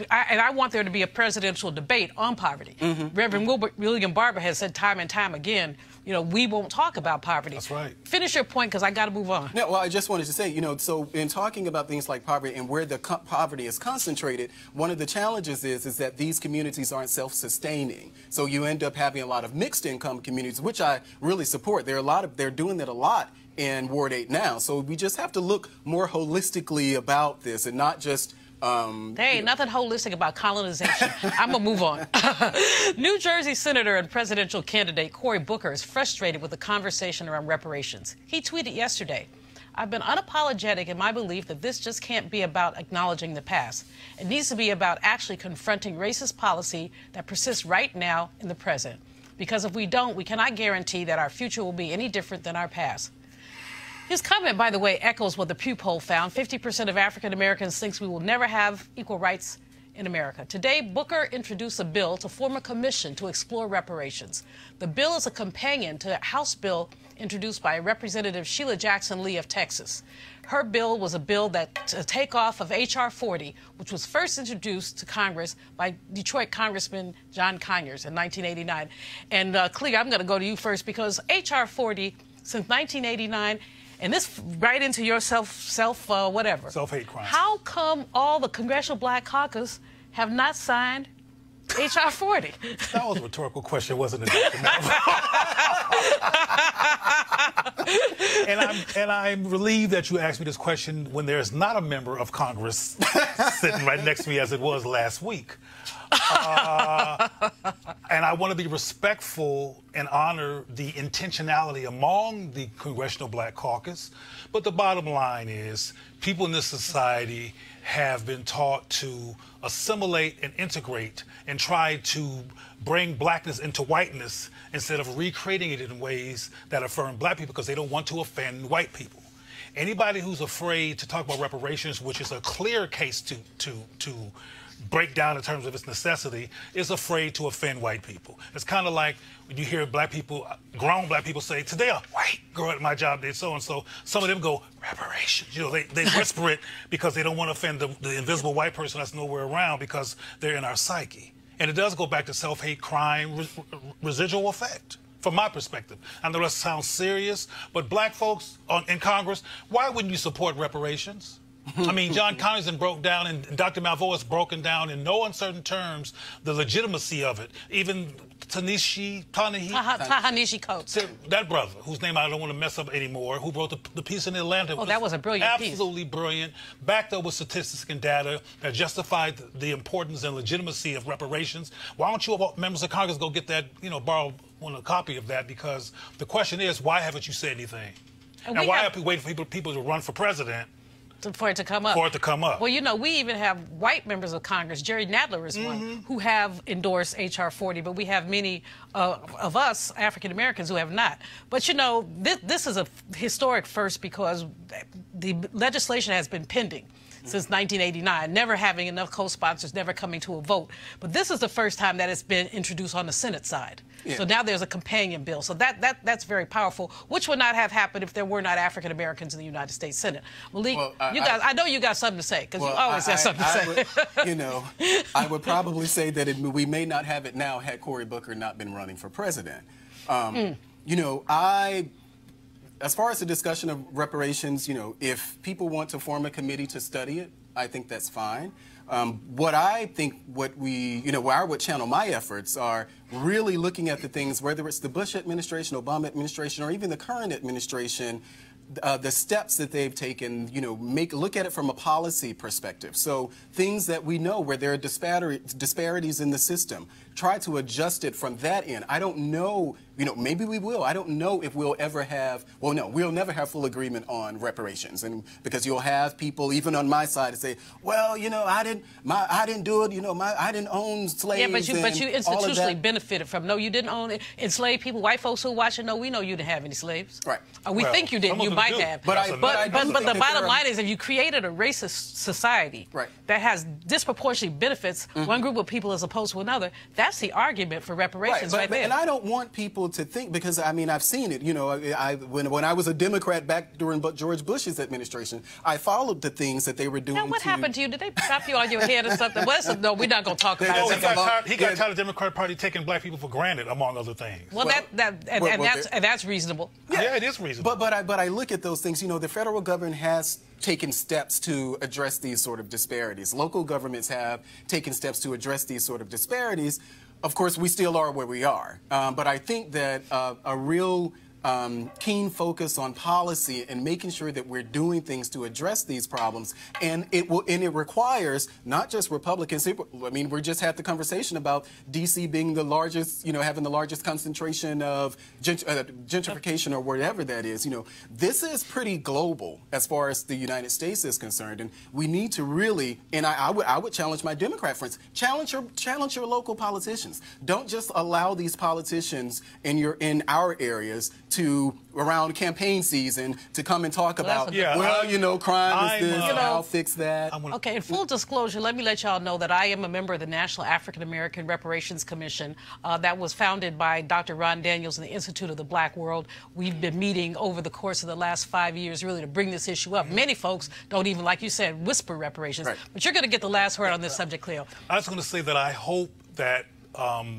Speaker 1: I want there to be a presidential debate on poverty. Reverend William Barber has said time and time again, we won't talk about poverty.
Speaker 9: That's right.
Speaker 1: Finish your point because I got to move on.
Speaker 8: No, well, I just wanted to say, so in talking about things like poverty and where the poverty is concentrated, one of the challenges is that these communities aren't self-sustaining. So you end up having a lot of mixed income communities, which I really support. They're doing that a lot in Ward 8 now. So we just have to look more holistically about this and not just
Speaker 1: there ain't nothing holistic about colonization. I'm going to move on. New Jersey Senator and presidential candidate Cory Booker is frustrated with the conversation around reparations. He tweeted yesterday, "I've been unapologetic in my belief that this just can't be about acknowledging the past. It needs to be about actually confronting racist policy that persists right now in the present. Because if we don't, we cannot guarantee that our future will be any different than our past." His comment, by the way, echoes what the Pew poll found. 50% of African Americans think we will never have equal rights in America. Today, Booker introduced a bill to form a commission to explore reparations. The bill is a companion to a House bill introduced by Representative Sheila Jackson Lee of Texas. Her bill was a bill that to take off of H.R. 40, which was first introduced to Congress by Detroit Congressman John Conyers in 1989. And Clarke, I'm going to go to you first because H.R. 40, since 1989, and this right into your self-hate
Speaker 9: crimes.
Speaker 1: How come all the Congressional Black Caucus have not signed H.R. 40.
Speaker 9: That was a rhetorical question, wasn't it, Dr. Melville? and I'm relieved that you asked me this question when there is not a member of Congress sitting right next to me as it was last week. And I want to be respectful and honor the intentionality among the Congressional Black Caucus. But the bottom line is people in this society have been taught to assimilate and integrate and try to bring blackness into whiteness instead of recreating it in ways that affirm black people because they don't want to offend white people. Anybody who's afraid to talk about reparations, which is a clear case to break down in terms of its necessity, is afraid to offend white people. It's kind of like when you hear black people, grown black people say, today a white girl at my job did so-and-so. Some of them go, reparations. You know, they whisper it because they don't want to offend the invisible white person that's nowhere around because they're in our psyche. And it does go back to self-hate, crime, residual effect. From my perspective. I know that sounds serious, but black folks in Congress, why wouldn't you support reparations? I mean, John Conyers broke down, and Dr. Malveaux has broken down in no uncertain terms the legitimacy of it. Even Ta-Nehisi
Speaker 1: Coates.
Speaker 9: That brother, whose name I don't want to mess up anymore, who wrote the piece in Atlanta.
Speaker 1: Oh, that was a brilliant piece.
Speaker 9: Absolutely brilliant, backed up with statistics and data that justified the importance and legitimacy of reparations. Why don't you members of Congress go get that, borrow a copy of that? Because the question is, why haven't you said anything? And why are we waiting for people to run for president?
Speaker 1: For it to come up.
Speaker 9: For it to come up.
Speaker 1: Well, we even have white members of Congress, Jerry Nadler is one, who have endorsed H.R. 40, but we have many of us, African Americans, who have not. But, this is a historic first because the legislation has been pending since 1989, never having enough co-sponsors, never coming to a vote. But this is the first time that it's been introduced on the Senate side. Yeah. So now there's a companion bill. So that's very powerful, which would not have happened if there were not African Americans in the United States Senate. Malik, I know you got something to say, because you always have something to say.
Speaker 8: I would probably say that we may not have it now had Cory Booker not been running for president. As far as the discussion of reparations, if people want to form a committee to study it, I think that's fine. What I think, where I would channel my efforts are really looking at the things, whether it's the Bush administration, Obama administration, or even the current administration, the steps that they've taken, look at it from a policy perspective. So things that we know where there are disparities in the system, try to adjust it from that end. I don't know, maybe we will. I don't know if we'll ever have, we'll never have full agreement on reparations. And because you'll have people, even on my side, to say, well, I didn't do it, I didn't own slaves.
Speaker 1: Yeah, but you institutionally benefited from, no, you didn't own it. Enslaved people, white folks who are watching, no, we know you didn't have any slaves.
Speaker 8: Right.
Speaker 1: We think you didn't, you might have. But the bottom line is, if you created a racist society that has disproportionate benefits, one group of people as opposed to another, that's the argument for reparations right there.
Speaker 8: And I don't want people to think, because I've seen it. When I was a Democrat back during George Bush's administration, I followed the things that they were doing.
Speaker 1: Now, what happened to you? Did they pop you on your head or something? No, we're not going to talk about it.
Speaker 9: He got tired of the Democratic Party taking black people for granted, among other things.
Speaker 1: Well, that's reasonable.
Speaker 9: Yeah, it is reasonable.
Speaker 8: But I look at those things. The federal government has taken steps to address these sort of disparities. Local governments have taken steps to address these sort of disparities. Of course, we still are where we are. But I think that a real keen focus on policy and making sure that we're doing things to address these problems, and it requires not just Republicans. We just had the conversation about D.C. being the largest, having the largest concentration of gentrification or whatever that is. This is pretty global as far as the United States is concerned, and we need to really. And I would challenge my Democrat friends. Challenge your local politicians. Don't just allow these politicians in our areas around campaign season to come and talk about, crime is this, I'll fix that.
Speaker 1: Okay, in full disclosure, let me let y'all know that I am a member of the National African American Reparations Commission that was founded by Dr. Ron Daniels and the Institute of the Black World. We've been meeting over the course of the last 5 years really to bring this issue up. Many folks don't even, like you said, whisper reparations. Right. But you're going to get the last word on this subject, Cleo.
Speaker 9: I was going to say that I hope that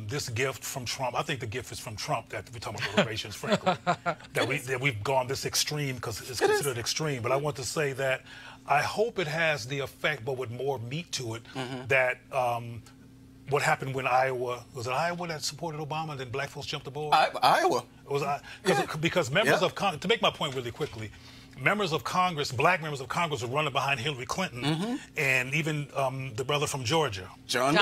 Speaker 9: this gift from Trump, I think the gift is from Trump that we're talking about reparations, frankly, that we've gone this extreme because it's considered extreme. But I want to say that I hope it has the effect, but with more meat to it, that what happened when Iowa, was it Iowa that supported Obama and then black folks jumped aboard?
Speaker 8: Iowa.
Speaker 9: It was because members of Congress, to make my point really quickly, members of Congress, black members of Congress were running behind Hillary Clinton, and even the brother from Georgia, John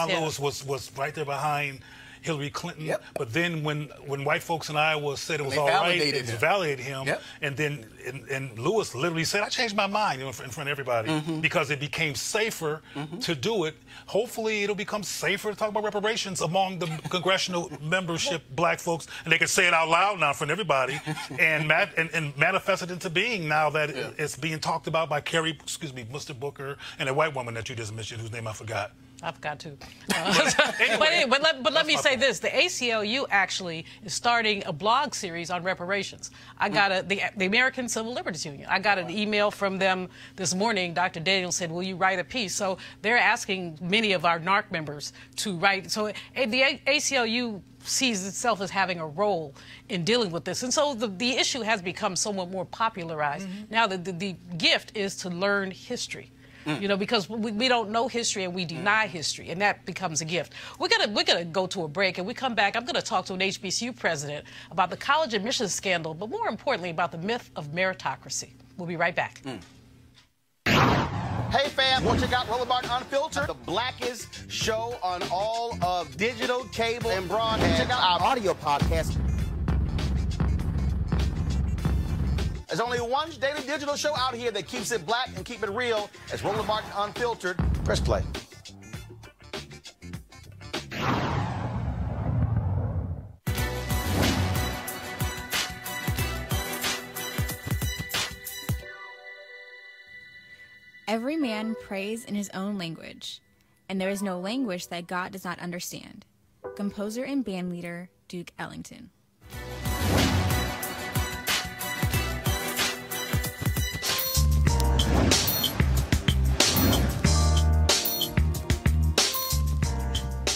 Speaker 9: Lewis was right there behind Hillary Clinton. But then when white folks in Iowa said it was all right, it validated him, and then and Lewis literally said, I changed my mind in front of everybody because it became safer to do it. Hopefully it'll become safer to talk about reparations among the congressional membership black folks, and they can say it out loud now in front of everybody and manifest it into being now that it's being talked about by Mr. Booker and a white woman that you just mentioned whose name I forgot.
Speaker 1: I forgot to. But let me say this. The ACLU actually is starting a blog series on reparations. I got the American Civil Liberties Union. I got an email from them this morning. Dr. Daniels said, will you write a piece? So they're asking many of our NARC members to write. So the ACLU sees itself as having a role in dealing with this. And so the issue has become somewhat more popularized. Now the gift is to learn history. You know, because we don't know history and we deny history, and that becomes a gift. We're gonna go to a break, and we come back. I'm gonna talk to an HBCU president about the college admissions scandal, but more importantly about the myth of meritocracy. We'll be right back.
Speaker 10: Hey fam, want to check out Rollerbark Unfiltered, the blackest show on all of digital, cable, and broadcast. Check out our audio podcast. There's only one daily digital show out here that keeps it black and keep it real. It's Rollerbark Unfiltered. Press play.
Speaker 12: Every man prays in his own language, and there is no language that God does not understand. Composer and bandleader Duke Ellington.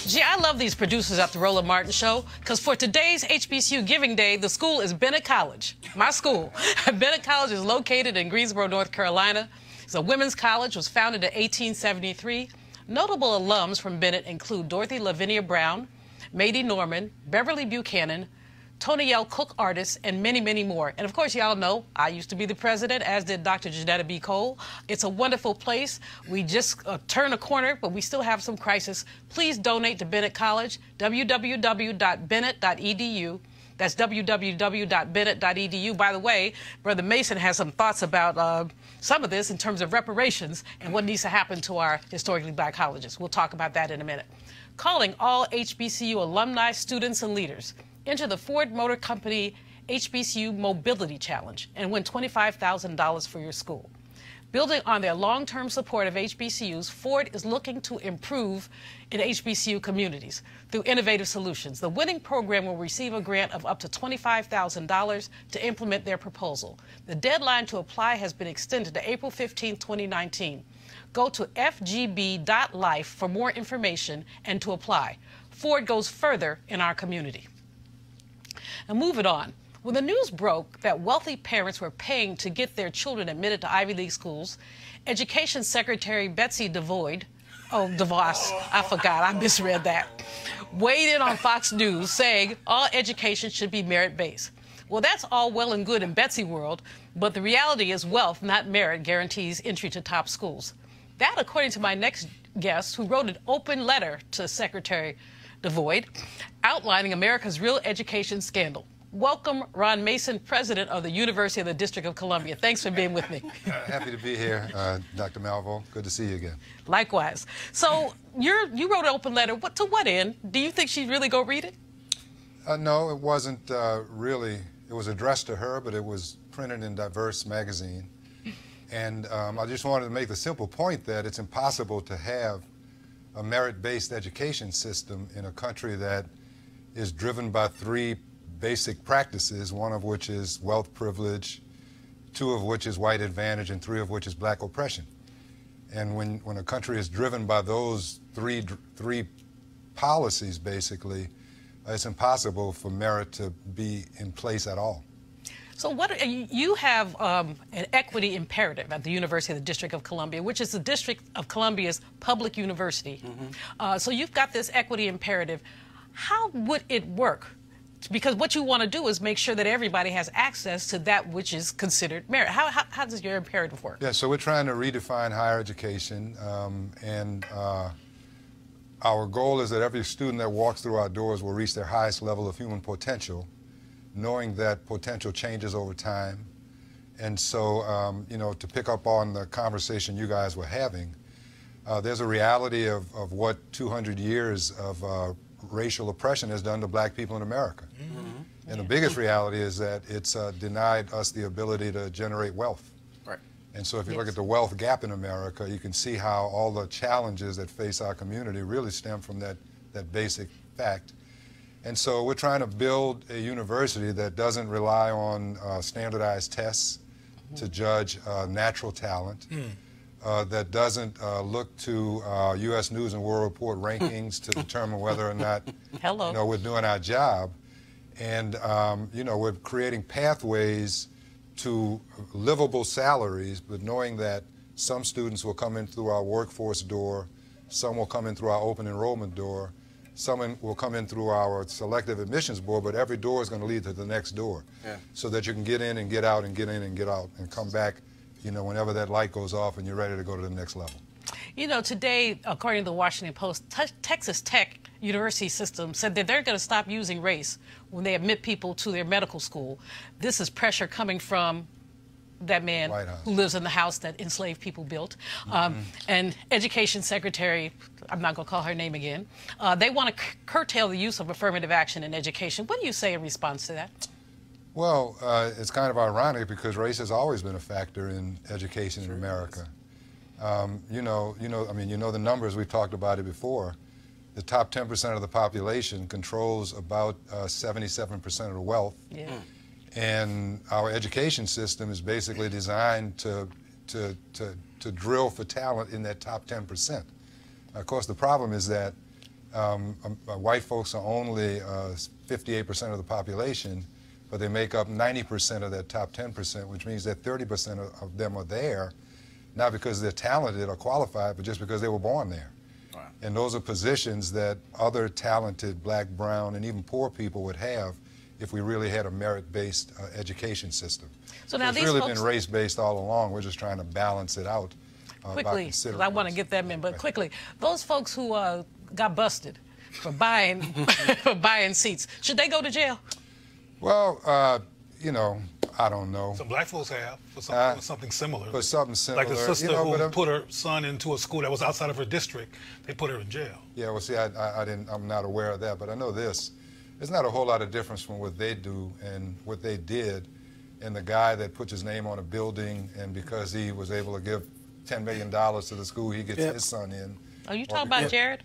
Speaker 1: Gee, I love these producers at the Roland Martin Show, because for today's HBCU Giving Day, the school is Bennett College, my school. Bennett College is located in Greensboro, North Carolina. It's a women's college, was founded in 1873. Notable alums from Bennett include Dorothy Lavinia Brown, Mady Norman, Beverly Buchanan, Tony L. Cook artists, and many, many more. And of course, y'all know I used to be the president, as did Dr. Janetta B. Cole. It's a wonderful place. We just turned a corner, but we still have some crisis. Please donate to Bennett College, www.bennett.edu. That's www.bennett.edu. By the way, Brother Mason has some thoughts about some of this in terms of reparations and what needs to happen to our historically black colleges. We'll talk about that in a minute. Calling all HBCU alumni, students, and leaders. Enter the Ford Motor Company HBCU Mobility Challenge and win $25,000 for your school. Building on their long-term support of HBCUs, Ford is looking to improve in HBCU communities through innovative solutions. The winning program will receive a grant of up to $25,000 to implement their proposal. The deadline to apply has been extended to April 15, 2019. Go to fgb.life for more information and to apply. Ford goes further in our community. And moving on. When the news broke that wealthy parents were paying to get their children admitted to Ivy League schools, Education Secretary Betsy DeVos, I forgot, I misread that, weighed in on Fox News saying all education should be merit-based. Well, that's all well and good in Betsy world, but the reality is wealth, not merit, guarantees entry to top schools. That, according to my next guest, who wrote an open letter to Secretary DeVos outlining America's real education scandal. Welcome, Ron Mason, president of the University of the District of Columbia. Thanks for being with me.
Speaker 13: Happy to be here, Dr. Malvo. Good to see you again.
Speaker 1: Likewise. So you wrote an open letter. To what end? Do you think she'd really go read it?
Speaker 13: No, it wasn't really. It was addressed to her, but it was printed in Diverse magazine. And I just wanted to make the simple point that it's impossible to have a merit-based education system in a country that is driven by three basic practices, one of which is wealth privilege, two of which is white advantage, and three of which is black oppression. And when a country is driven by those three policies, basically, it's impossible for merit to be in place at all.
Speaker 1: So what you have an equity imperative at the University of the District of Columbia, which is the District of Columbia's public university. So you've got this equity imperative. How would it work? Because what you want to do is make sure that everybody has access to that which is considered merit. How does your imperative work?
Speaker 13: Yeah, so we're trying to redefine higher education, our goal is that every student that walks through our doors will reach their highest level of human potential, knowing that potential changes over time. And so, you know, to pick up on the conversation you guys were having, there's a reality of what 200 years of racial oppression has done to black people in America. And the biggest reality is that it's denied us the ability to generate wealth. And so if you look at the wealth gap in America, you can see how all the challenges that face our community really stem from that basic fact. And so we're trying to build a university that doesn't rely on standardized tests to judge natural talent, that doesn't look to U.S. News and World Report rankings to determine whether or not you know, we're doing our job. And you know, we're creating pathways to livable salaries, but knowing that some students will come in through our workforce door, some will come in through our open enrollment door, some will come in through our selective admissions board, but every door is going to lead to the next door, so that you can get in and get out and get in and get out and come back, you know, whenever that light goes off and you're ready to go to the next level.
Speaker 1: You know, today, according to the Washington Post, Texas Tech University system said that they're going to stop using race when they admit people to their medical school. This is pressure coming from that man who lives in the house that enslaved people built. And Education Secretary, I'm not going to call her name again, they want to curtail the use of affirmative action in education. What do you say in response to that?
Speaker 13: Well, it's kind of ironic because race has always been a factor in education in America. I mean, you know the numbers, we've talked about it before. The top 10% of the population controls about 77% of the wealth. And our education system is basically designed to drill for talent in that top 10%. Of course, the problem is that white folks are only 58% of the population, but they make up 90% of that top 10%, which means that 30% of them are there, not because they're talented or qualified, but just because they were born there. And those are positions that other talented black, brown, and even poor people would have if we really had a merit-based education system. So now it's really been race-based all along. We're just trying to balance it out.
Speaker 1: Quickly, because I want to get them in, but quickly, those folks who got busted for buying for buying seats, should they go to jail?
Speaker 13: Well, you know, I don't know.
Speaker 9: Some black folks have for something similar.
Speaker 13: For something similar.
Speaker 9: Like the sister who put her son into a school that was outside of her district, they put her in jail.
Speaker 13: Yeah, well, see, I'm not aware of that, but I know this. There's not a whole lot of difference from what they do and what they did, and the guy that puts his name on a building, and because he was able to give $10 million to the school, he gets his son in.
Speaker 1: Are you talking about Jared?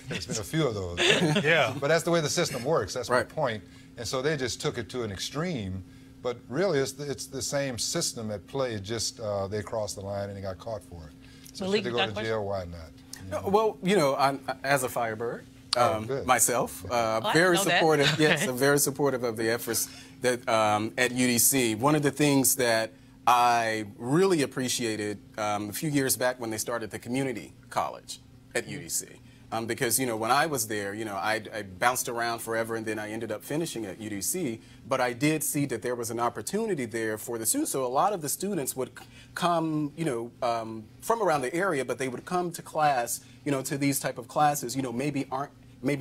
Speaker 13: There's been a few of those.
Speaker 9: Yeah.
Speaker 13: But that's the way the system works. That's my point. And so they just took it to an extreme. But really, it's the same system at play, just they crossed the line and they got caught for it. So should they go to jail? Why not? You know?
Speaker 8: Well, you know, I'm, as a Firebird, myself, very supportive. Yes, I'm very supportive of the efforts that at UDC. One of the things that I really appreciated a few years back when they started the community college at UDC. Because, you know, when I was there, you know, I bounced around forever and then I ended up finishing at UDC, but I did see that there was an opportunity there for the students. So a lot of the students would come, you know, from around the area, but they would come to class, you know, to these type of classes, you know, maybe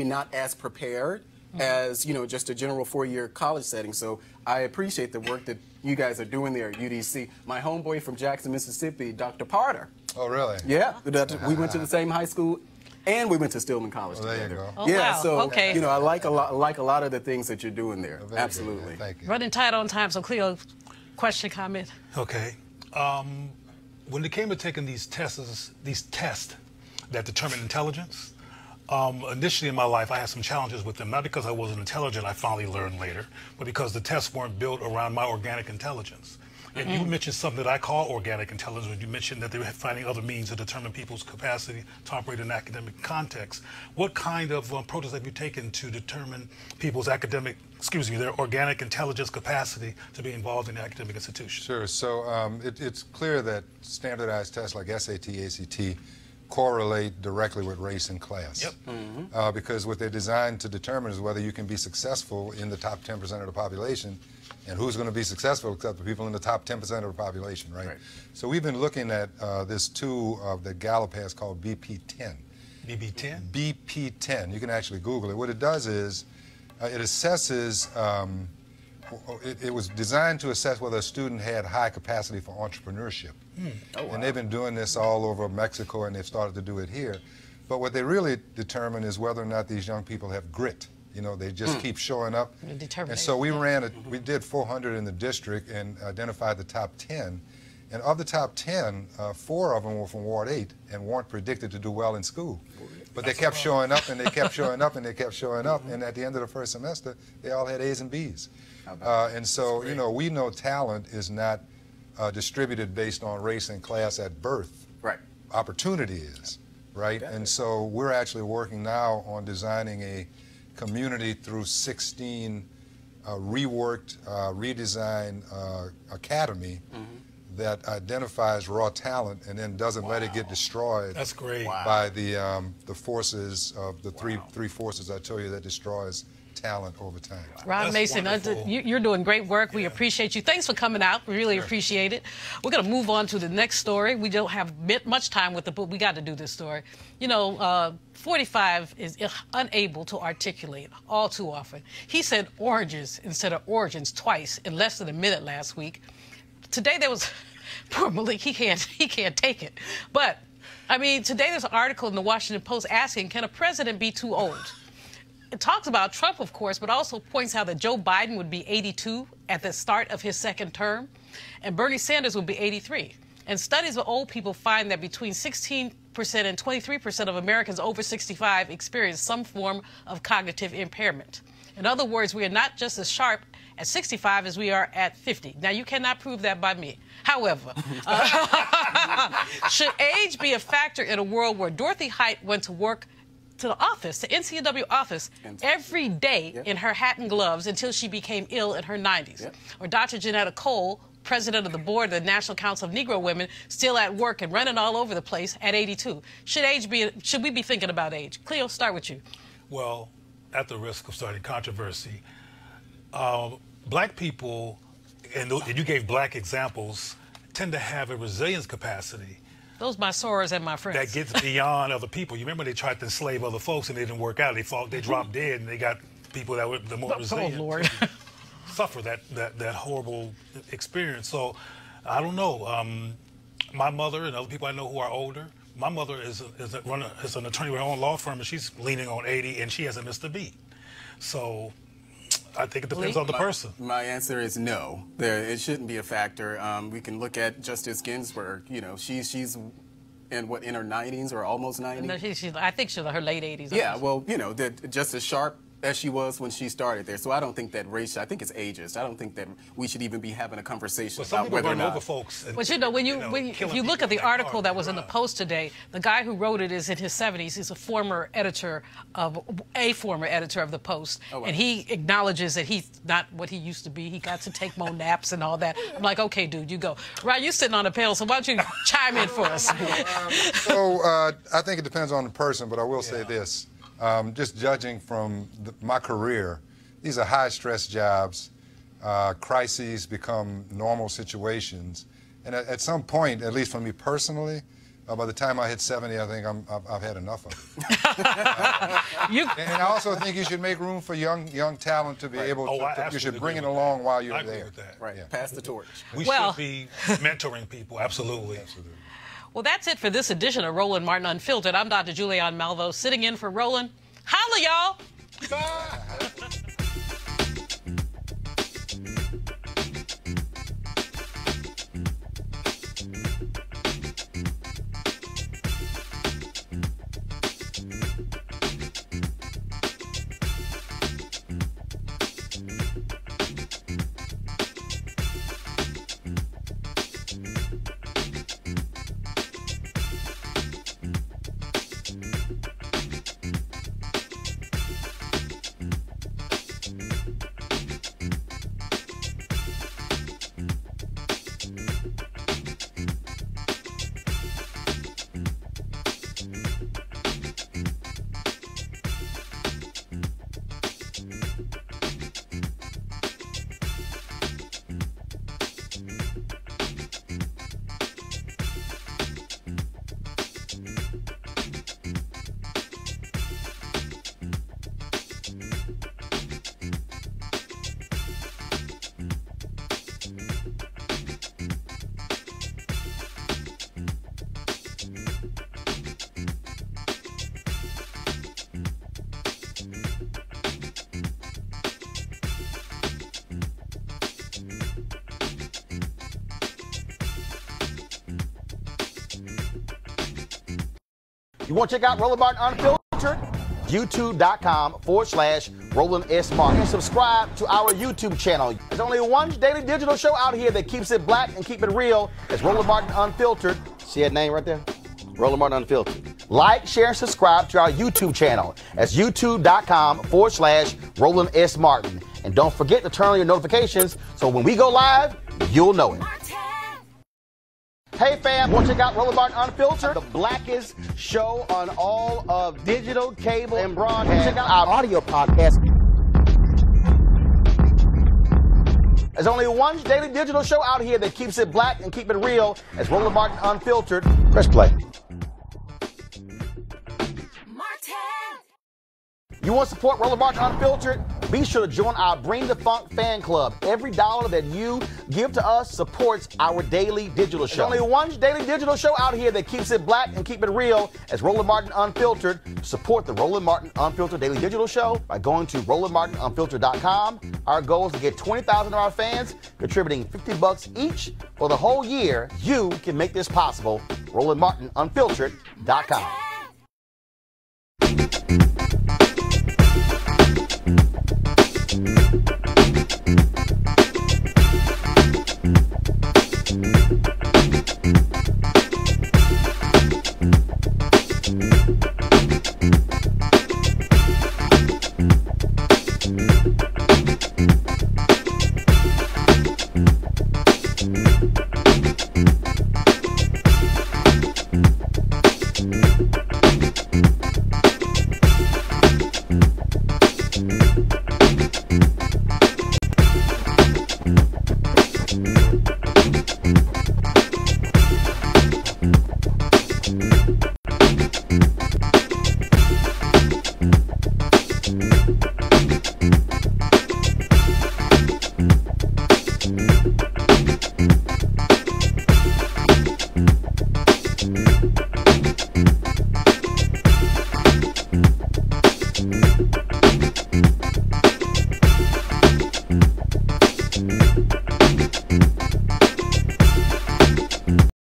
Speaker 8: not as prepared as, you know, just a general four-year college setting. So I appreciate the work that you guys are doing there at UDC. My homeboy from Jackson, Mississippi, Dr. Parter.
Speaker 13: Oh, really?
Speaker 8: Yeah, we went to the same high school. And we went to Stillman College together.
Speaker 13: There you go.
Speaker 1: Oh,
Speaker 8: yeah,
Speaker 1: wow.
Speaker 8: so
Speaker 1: okay.
Speaker 8: You know, I like a lot of the things that you're doing there. Absolutely.
Speaker 13: Good, thank you.
Speaker 1: Running tight on time, so Cleo, question, comment.
Speaker 9: Okay. When it came to taking these tests that determine intelligence, initially in my life I had some challenges with them, not because I wasn't intelligent, I finally learned later, but because the tests weren't built around my organic intelligence. And you mentioned something that I call organic intelligence when you mentioned that they're finding other means to determine people's capacity to operate in academic context. What kind of approaches have you taken to determine people's their organic intelligence capacity to be involved in the academic institution?
Speaker 13: Sure. So it's clear that standardized tests like SAT, ACT correlate directly with race and class. Yep. Because what they're designed to determine is whether you can be successful in the top 10% of the population, and who's going to be successful except the people in the top 10% of the population, right? So we've been looking at this tool that Gallup has called BP10.
Speaker 9: BP10?
Speaker 13: BP10. You can actually Google it. What it does is it assesses, it was designed to assess whether a student had high capacity for entrepreneurship. Oh, wow. And they've been doing this all over Mexico, and they've started to do it here. But what they really determine is whether or not these young people have grit. You know, they just keep showing up. And so we we did 400 in the district and identified the top 10. And of the top 10, 4 of them were from Ward 8 and weren't predicted to do well in school. But they kept showing up, and they kept showing up, and they kept showing up. And at the end of the first semester, they all had A's and B's. And so, you know, we know talent is not distributed based on race and class at birth.
Speaker 8: Right.
Speaker 13: Opportunity is, right? Definitely. And so we're actually working now on designing a community through 16 reworked, redesigned academy that identifies raw talent and then doesn't let it get destroyed.
Speaker 9: That's great.
Speaker 13: By the forces of the three forces I told you that destroys talent over time.
Speaker 1: Ron Mason, you're doing great work. We appreciate you. Thanks for coming out. We really appreciate it. We're going to move on to the next story. We don't have much time with it, but we got to do this story. You know, 45 is unable to articulate all too often. He said oranges instead of origins twice in less than a minute last week. Today there was, poor Malik, he can't take it. But, I mean, today there's an article in the Washington Post asking, can a president be too old? It talks about Trump, of course, but also points out that Joe Biden would be 82 at the start of his second term, and Bernie Sanders would be 83. And studies of old people find that between 16% and 23% of Americans over 65 experience some form of cognitive impairment. In other words, we are not just as sharp at 65 as we are at 50. Now, you cannot prove that by me. However, should age be a factor in a world where Dorothy Height went to work to the office, the NCAA office, every day in her hat and gloves until she became ill in her 90s? Or Dr. Janetta Cole, president of the board of the National Council of Negro Women, still at work and running all over the place at 82? Should we be thinking about age? Cleo, start with you.
Speaker 9: Well, at the risk of starting controversy, black people, and you gave black examples, tend to have a resilience capacity.
Speaker 1: Those my sorors and my friends.
Speaker 9: That gets beyond other people. You remember they tried to enslave other folks and they didn't work out. They dropped dead, and they got people that were the more resilient.
Speaker 1: Oh, Lord.
Speaker 9: Suffer that horrible experience. So I don't know. My mother and other people I know who are older, my mother is an attorney with her own law firm, and she's leaning on 80, and she hasn't missed a beat. So I think it depends on the person.
Speaker 8: My answer is no. It shouldn't be a factor. We can look at Justice Ginsburg. You know, she's in her 90s or almost 90.
Speaker 1: No, I think she's in her late 80s.
Speaker 8: Yeah, well, you know, just as sharp as she was when she started there. So I don't think that I think it's ageist. I don't think that we should even be having a conversation about whether or not.
Speaker 9: Over folks.
Speaker 1: But you know, if you look at the article that was in the Post today, the guy who wrote it is in his 70s. He's a former editor of the Post, and he acknowledges that he's not what he used to be. He got to take more naps and all that. I'm like, okay, dude, you go. Ryan, you're sitting on the panel, so why don't you chime in for us?
Speaker 13: So I think it depends on the person, but I will say this. Just judging from my career, these are high-stress jobs. Crises become normal situations. And at some point, at least for me personally, by the time I hit 70, I think I've had enough of it. And I also think you should make room for young talent to be able to, you should bring it along while you're there.
Speaker 9: Agree with that.
Speaker 8: Right, pass the torch.
Speaker 9: We should be mentoring people, absolutely.
Speaker 13: Absolutely.
Speaker 1: Well, that's it for this edition of Roland Martin Unfiltered. I'm Dr. Julianne Malveaux, sitting in for Roland. Holla, y'all!
Speaker 10: You want to check out Roland Martin Unfiltered? YouTube.com/Roland S. Martin. And subscribe to our YouTube channel. There's only one daily digital show out here that keeps it black and keep it real. It's Roland Martin Unfiltered. See that name right there? Roland Martin Unfiltered. Like, share, and subscribe to our YouTube channel. That's YouTube.com/Roland S. Martin. And don't forget to turn on your notifications so when we go live, you'll know it. Hey fam, want to check out Roland Martin Unfiltered? The blackest show on all of digital, cable, and broadcast. Check out our audio podcast. There's only one daily digital show out here that keeps it black and keep it real. It's Roland Martin Unfiltered. Press play. You want to support Roland Martin Unfiltered? Be sure to join our Bring the Funk fan club. Every dollar that you give to us supports our daily digital show. There's only one daily digital show out here that keeps it black and keep it real. It's Roland Martin Unfiltered. Support the Roland Martin Unfiltered daily digital show by going to RolandMartinUnfiltered.com. Our goal is to get 20,000 of our fans contributing $50 each for the whole year. You can make this possible. RolandMartinUnfiltered.com.